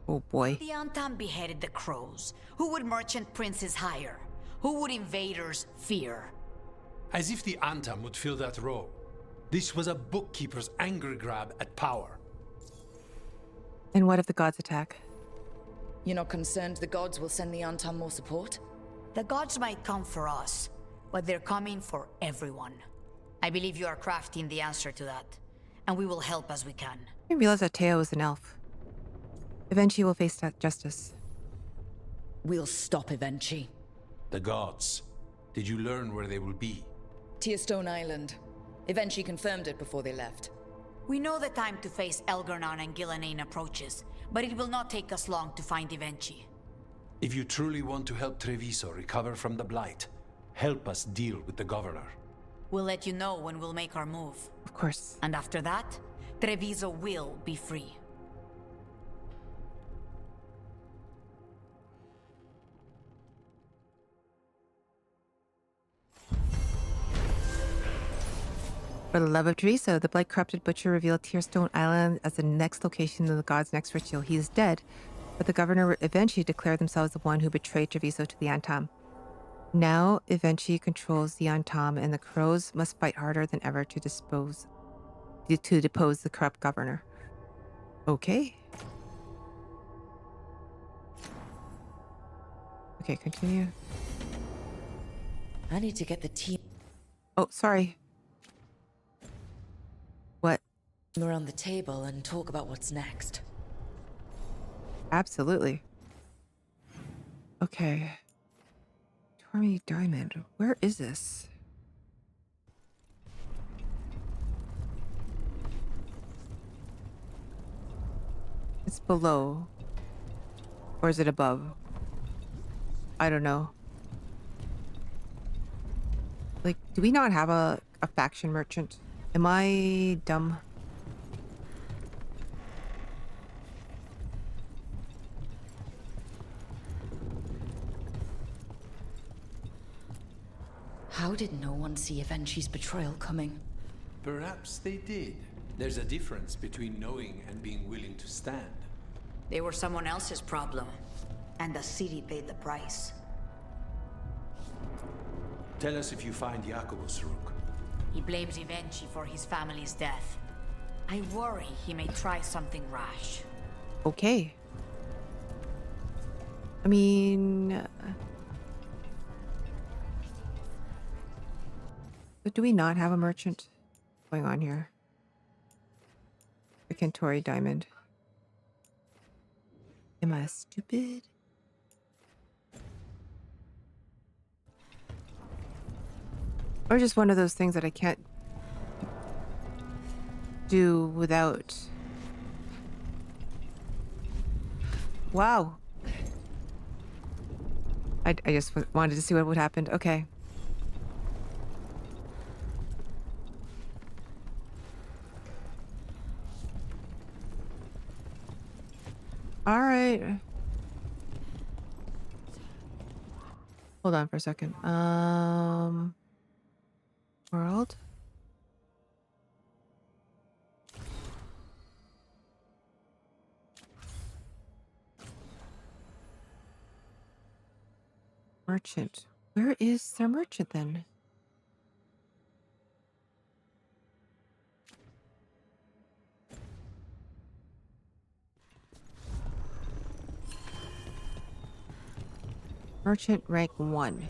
Oh boy. The Antaam beheaded the Crows. Who would merchant princes hire? Who would invaders fear? As if the Antaam would fill that role. This was a bookkeeper's angry grab at power. And what if the gods attack? You're not concerned the gods will send the Antaam more support? The gods might come for us, but they're coming for everyone. I believe you are crafting the answer to that, and we will help as we can. I didn't realize that Teo is an elf. Evenchi will face that justice. We'll stop Evenchi. The gods. Did you learn where they will be? Tearstone Island. Evenchi confirmed it before they left. We know the time to face Elgar'nan and Gillenane approaches, but it will not take us long to find Evenchi. If you truly want to help Treviso recover from the Blight, help us deal with the governor. We'll let you know when we'll make our move. Of course. And after that, Treviso will be free. For the love of Treviso, the blight-corrupted butcher revealed Tearstone Island as the next location of the god's next ritual. He is dead, but the governor eventually declared themselves the one who betrayed Treviso to the Antaam. Now, Evenchi controls the Antaam, and the Crows must fight harder than ever to depose the corrupt governor. Okay. Okay, continue. I need to get the team. Oh, sorry. What? Around the table and talk about what's next. Absolutely. Okay. Tormy Diamond. Where is this? It's below. Or is it above? I don't know. Like, do we not have a faction merchant? Am I dumb? How did no one see Evenchi's betrayal coming? Perhaps they did. There's a difference between knowing and being willing to stand. They were someone else's problem, and the city paid the price. Tell us if you find Jacobus, Rook. He blames Evenchi for his family's death. I worry he may try something rash. Okay. I mean... But do we not have a merchant going on here? The Kentori Diamond. Am I stupid? Or just one of those things that I can't do without. Wow. I just wanted to see what would happen. Okay. All right. Hold on for a second. World. Merchant. Where is their merchant then? Merchant rank 1.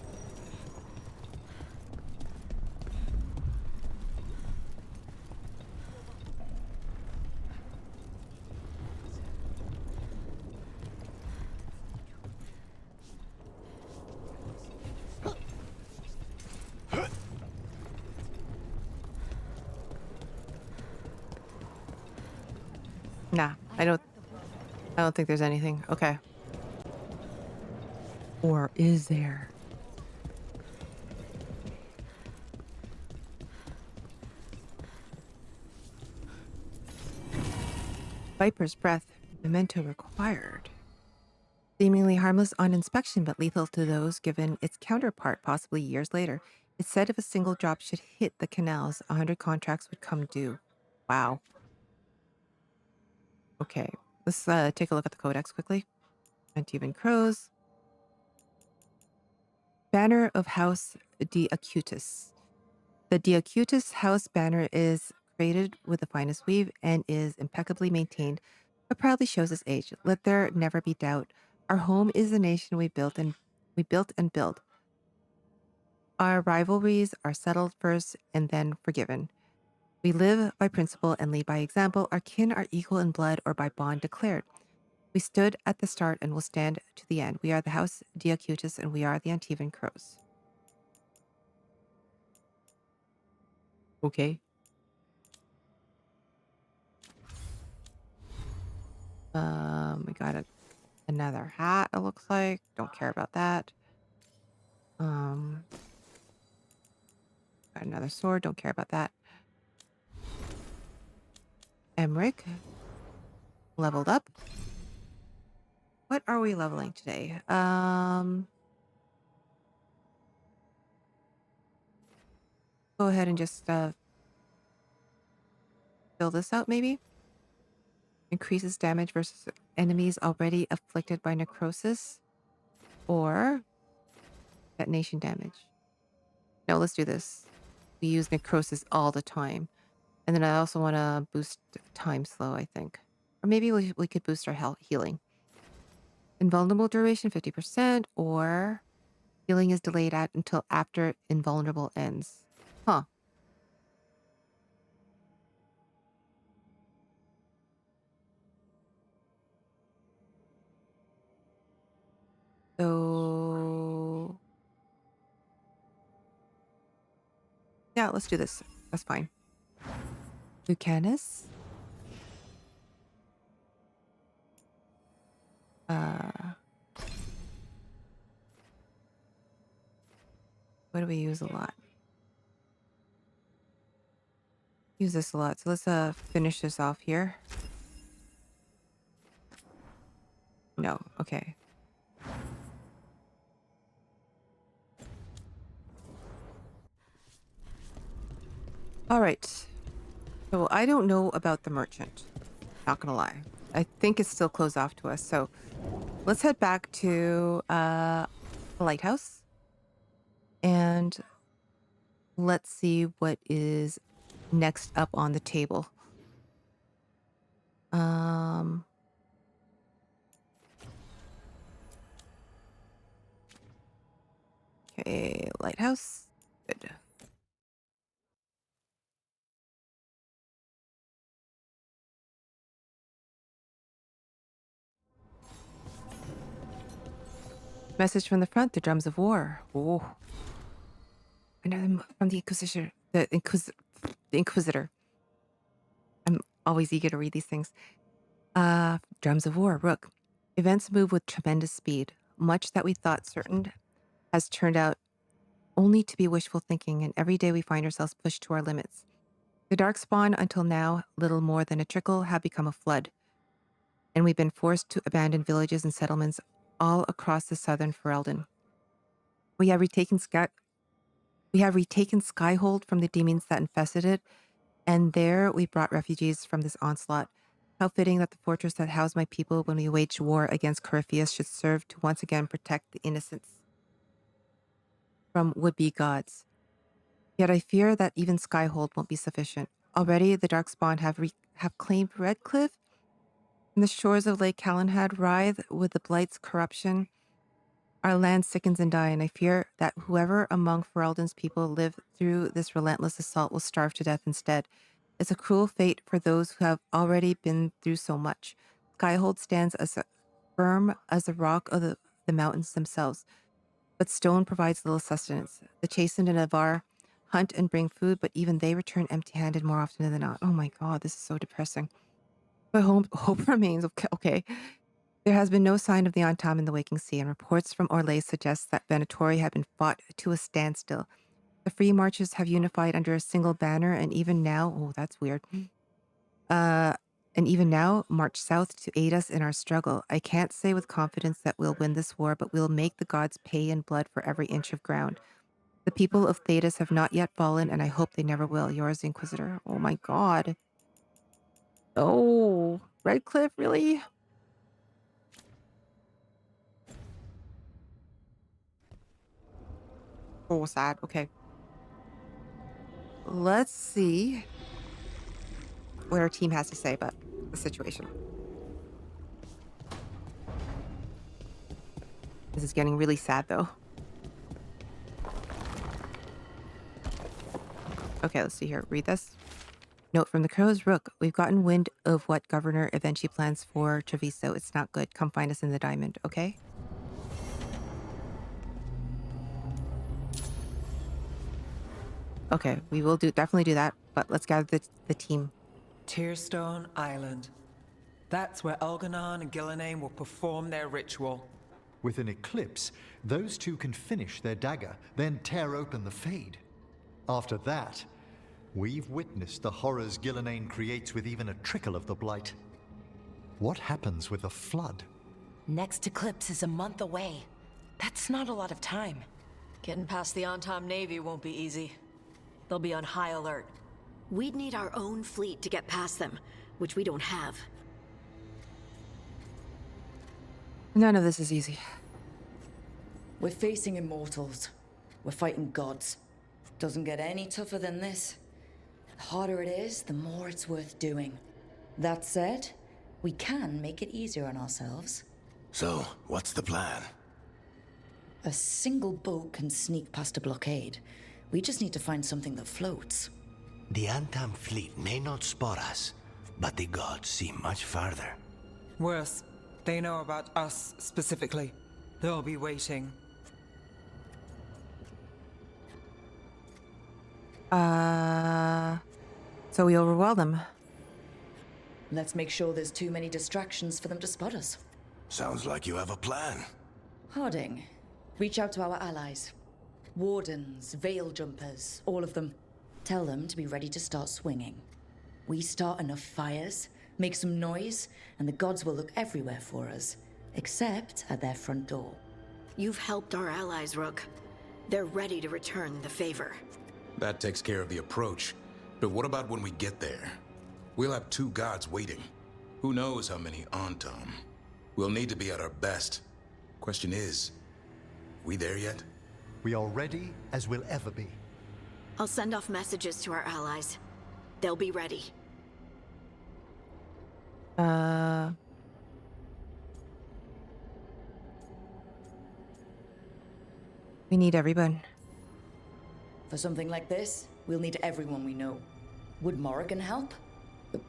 Nah, I don't think there's anything. Okay. Or is there? Viper's breath, memento required. Seemingly harmless on inspection, but lethal to those given its counterpart possibly years later. It's said if a single drop should hit the canals, 100 contracts would come due. Wow. Okay, let's take a look at the codex quickly. Antivan Crows. Banner of House De Acutus. The De Acutus house banner is created with the finest weave and is impeccably maintained, but proudly shows its age. Let there never be doubt. Our home is the nation we built and build. Our rivalries are settled first and then forgiven. We live by principle and lead by example. Our kin are equal in blood or by bond declared. We stood at the start and will stand to the end. We are the House De Acutus and we are the Antivan Crows. Okay. We got another hat, it looks like. Don't care about that. Got another sword, don't care about that. Emmerich. Leveled up. What are we leveling today? Go ahead and just fill this out, maybe. Increases damage versus enemies already afflicted by necrosis. Or detonation damage. No, let's do this. We use necrosis all the time. And then I also want to boost time slow, I think. Or maybe we could boost our health healing. Invulnerable duration 50%, or healing is delayed until after invulnerable ends. Huh. So yeah, let's do this. That's fine. Lucanus. What do we use a lot? Use this a lot. So let's finish this off here. No, okay. All right. So I don't know about the merchant. Not gonna lie. I think it's still closed off to us. So let's head back to the lighthouse. And let's see what is next up on the table. Okay, lighthouse. Good. Message from the front, the drums of war. Oh. Another from the Inquisitor. The Inquisitor. I'm always eager to read these things. Drums of war, Rook. Events move with tremendous speed. Much that we thought certain has turned out only to be wishful thinking, and every day we find ourselves pushed to our limits. The Darkspawn, until now little more than a trickle, have become a flood, and we've been forced to abandon villages and settlements all across the southern Ferelden. We have retaken Skyhold from the demons that infested it, and there we brought refugees from this onslaught. How fitting that the fortress that housed my people when we waged war against Corypheus should serve to once again protect the innocents from would-be gods. Yet I fear that even Skyhold won't be sufficient. Already the Darkspawn have claimed Redcliffe, and the shores of Lake Calenhad writhe with the Blight's corruption. Our land sickens and dies, and I fear that whoever among Ferelden's people live through this relentless assault will starve to death instead. It's a cruel fate for those who have already been through so much. Skyhold stands as firm as the rock of the mountains themselves, but stone provides little sustenance. The chastened in Avar hunt and bring food, but even they return empty-handed more often than not. Oh my god, this is so depressing. But hope remains. Okay. There has been no sign of the Antaam in the waking sea, and reports from Orlais suggest that Venatori had been fought to a standstill. The Free Marches have unified under a single banner, and even now, oh, that's weird. Uh, and even now, march south to aid us in our struggle. I can't say with confidence that we'll win this war, but we'll make the gods pay in blood for every inch of ground. The people of Thedas have not yet fallen, and I hope they never will. Yours, Inquisitor. Oh my god. Oh, Redcliffe, really? Oh, sad. Okay. Let's see what our team has to say about the situation. This is getting really sad, though. Okay, let's see here. Read this. Note from the Crows, Rook, we've gotten wind of what Governor eventually plans for Treviso. It's not good. Come find us in the Diamond, okay? Okay, we will definitely do that, but let's gather the team. Tearstone Island. That's where Elganon and Gillenane will perform their ritual. With an eclipse, those two can finish their dagger, then tear open the Fade. After that, we've witnessed the horrors Gillenane creates with even a trickle of the Blight. What happens with a flood? Next eclipse is a month away. That's not a lot of time. Getting past the Antaam Navy won't be easy. They'll be on high alert. We'd need our own fleet to get past them, which we don't have. None of this is easy. We're facing immortals. We're fighting gods. Doesn't get any tougher than this. The harder it is, the more it's worth doing. That said, we can make it easier on ourselves. So, what's the plan? A single boat can sneak past a blockade. We just need to find something that floats. The Antaam fleet may not spot us, but the gods see much farther. Worse, they know about us specifically. They'll be waiting. So we overwhelm them. Let's make sure there's too many distractions for them to spot us. Sounds like you have a plan. Harding, reach out to our allies. Wardens, veil jumpers, all of them. Tell them to be ready to start swinging. We start enough fires, make some noise, and the gods will look everywhere for us, except at their front door. You've helped our allies, Rook. They're ready to return the favor. That takes care of the approach. But what about when we get there? We'll have two gods waiting. Who knows how many Antaam? We'll need to be at our best. Question is, we there yet? We are ready as we'll ever be. I'll send off messages to our allies. They'll be ready. We need everyone. For something like this, we'll need everyone we know. Would Morrigan help?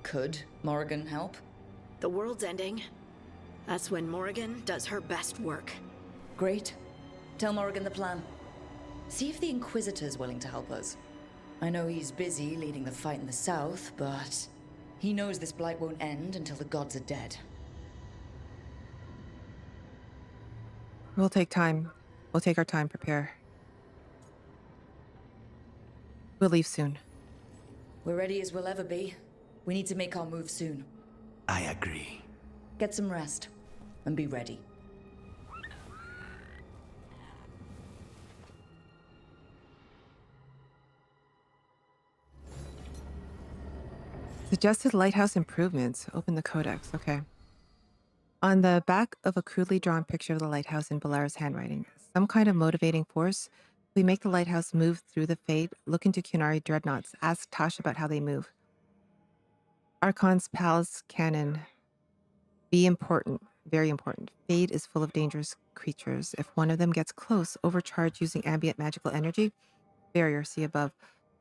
Could Morrigan help? The world's ending. That's when Morrigan does her best work. Great. Tell Morrigan the plan. See if the Inquisitor's willing to help us. I know he's busy leading the fight in the south, but he knows this blight won't end until the gods are dead. We'll take time. We'll take our time, prepare. We'll leave soon. We're ready as we'll ever be. We need to make our move soon. I agree. Get some rest, and be ready. Suggested lighthouse improvements. Open the codex. Okay. On the back of a crudely drawn picture of the lighthouse in Balara's handwriting, some kind of motivating force. We make the lighthouse move through the Fade, look into Kunari dreadnoughts, ask Tosh about how they move. Archon's pals canon. Be important. Very important. Fade is full of dangerous creatures. If one of them gets close, overcharge using ambient magical energy. Barrier, see above.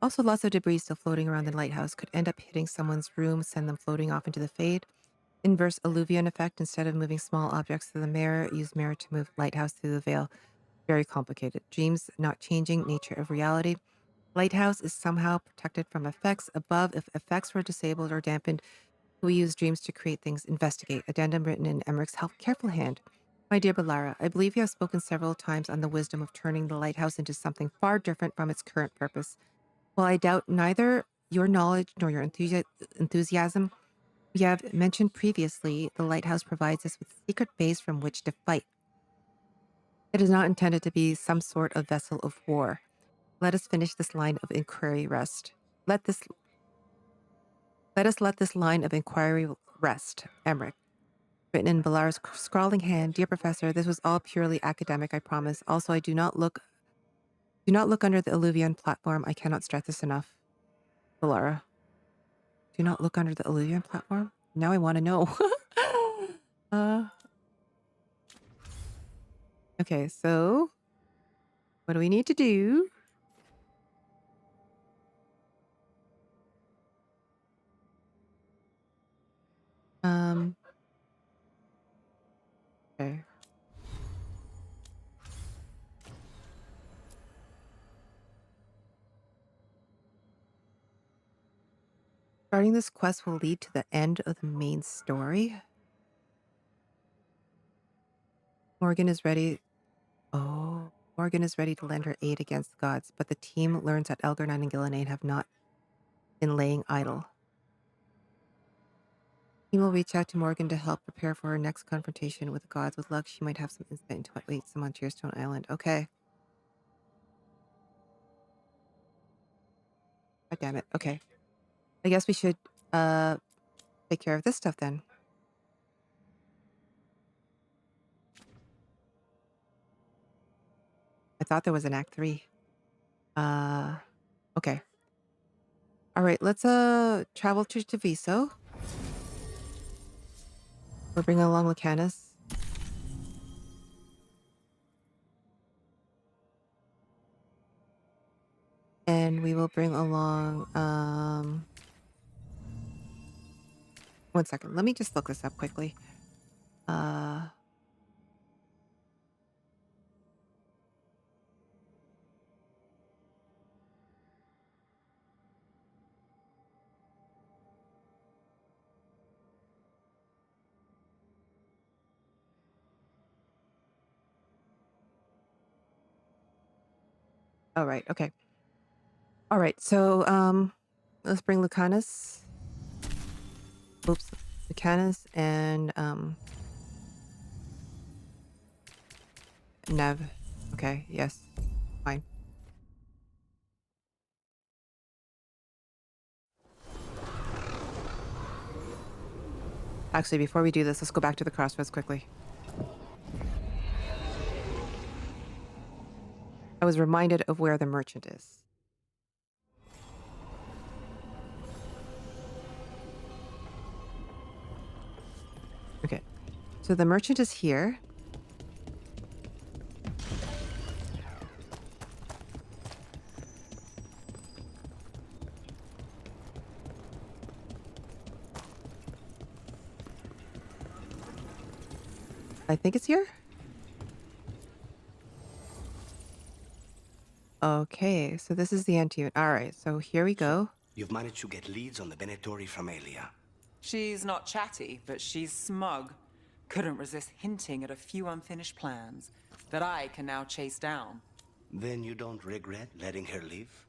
Also, lots of debris still floating around the lighthouse could end up hitting someone's room, send them floating off into the Fade. Inverse alluvion effect. Instead of moving small objects through the mirror, use mirror to move lighthouse through the veil. Very complicated. Dreams not changing nature of reality. Lighthouse is somehow protected from effects above. If effects were disabled or dampened, We use dreams to create things. Investigate. Addendum written in Emmerich's careful hand. My dear Balara, I believe you have spoken several times on the wisdom of turning the lighthouse into something far different from its current purpose. While I doubt neither your knowledge nor your enthusiasm, we have mentioned previously, the lighthouse provides us with a secret base from which to fight. It is not intended to be some sort of vessel of war. Let us finish this line of inquiry rest. Let us let this line of inquiry rest. Emmerich. Written in Balara's scrawling hand, dear Professor, this was all purely academic, I promise. Also, I do not look under the Illuvian platform. I cannot stress this enough. Balara. Do not look under the Illuvian platform? Now I want to know. Okay, so what do we need to do? Okay. Starting this quest will lead to the end of the main story. Morgan is ready. Oh, Morgan is ready to lend her aid against the gods, but the team learns that Elgar'nan and Gillenane have not been laying idle. He will reach out to Morgan to help prepare for her next confrontation with the gods. With luck, she might have some insight into what waits them on Tearstone Island. Okay. God damn it. Okay. I guess we should take care of this stuff then. I thought there was an Act 3. Okay. All right, let's travel to Treviso. We're bringing along Lucanus. And we will bring along, 1 second. Let me just look this up quickly. All right, okay. All right, so, let's bring Lucanus. Oops. Lucanus and, Nev. Okay, yes. Fine. Actually, before we do this, let's go back to the crossroads quickly. I was reminded of where the merchant is. Okay. So the merchant is here. I think it's here. Okay, so this is the Antivan. All right, so here we go. You've managed to get leads on the Venatori from Aelia. She's not chatty, but she's smug. Couldn't resist hinting at a few unfinished plans that I can now chase down. Then you don't regret letting her leave?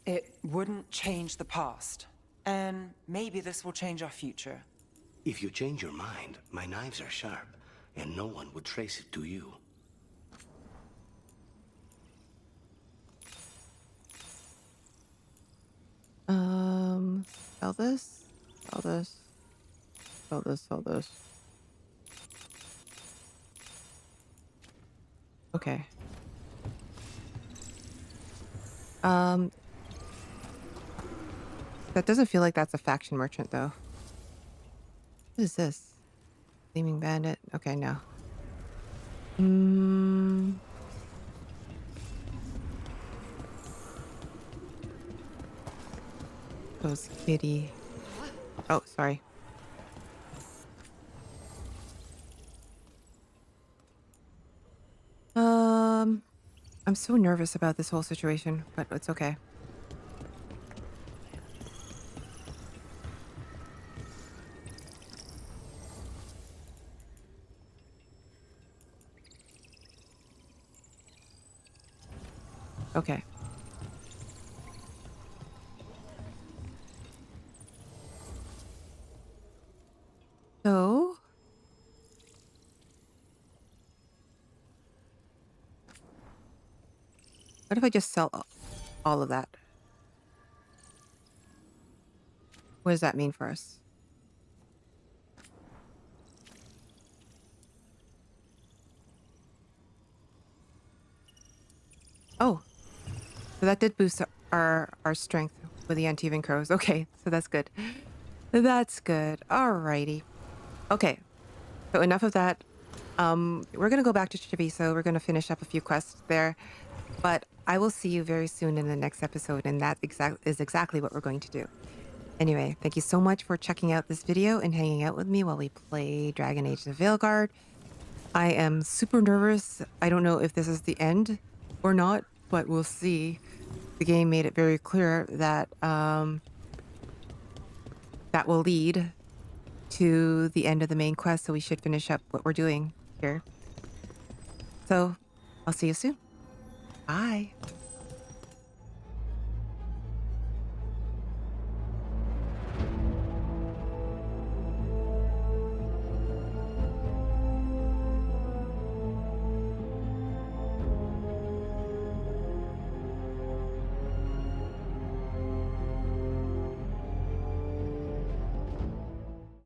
It wouldn't change the past. And maybe this will change our future. If you change your mind, my knives are sharp, and no one would trace it to you. Sell this, sell this, sell this, sell this. Okay. That doesn't feel like that's a faction merchant, though. What is this? Gleaming bandit? Okay, no. Goes kitty. Oh, sorry. I'm so nervous about this whole situation, but it's okay. Okay. So... what if I just sell all of that? What does that mean for us? Oh, so that did boost our strength with the Antivan Crows. Okay, so that's good. That's good. Alrighty. Okay, so enough of that. We're gonna go back to Treviso. We're gonna finish up a few quests there, but I will see you very soon in the next episode, and that is exactly what we're going to do. Anyway, thank you so much for checking out this video and hanging out with me while we play Dragon Age The Veilguard. I am super nervous. I don't know if this is the end or not, but we'll see. The game made it very clear that that will lead to the end of the main quest, so we should finish up what we're doing here. So, I'll see you soon. Bye.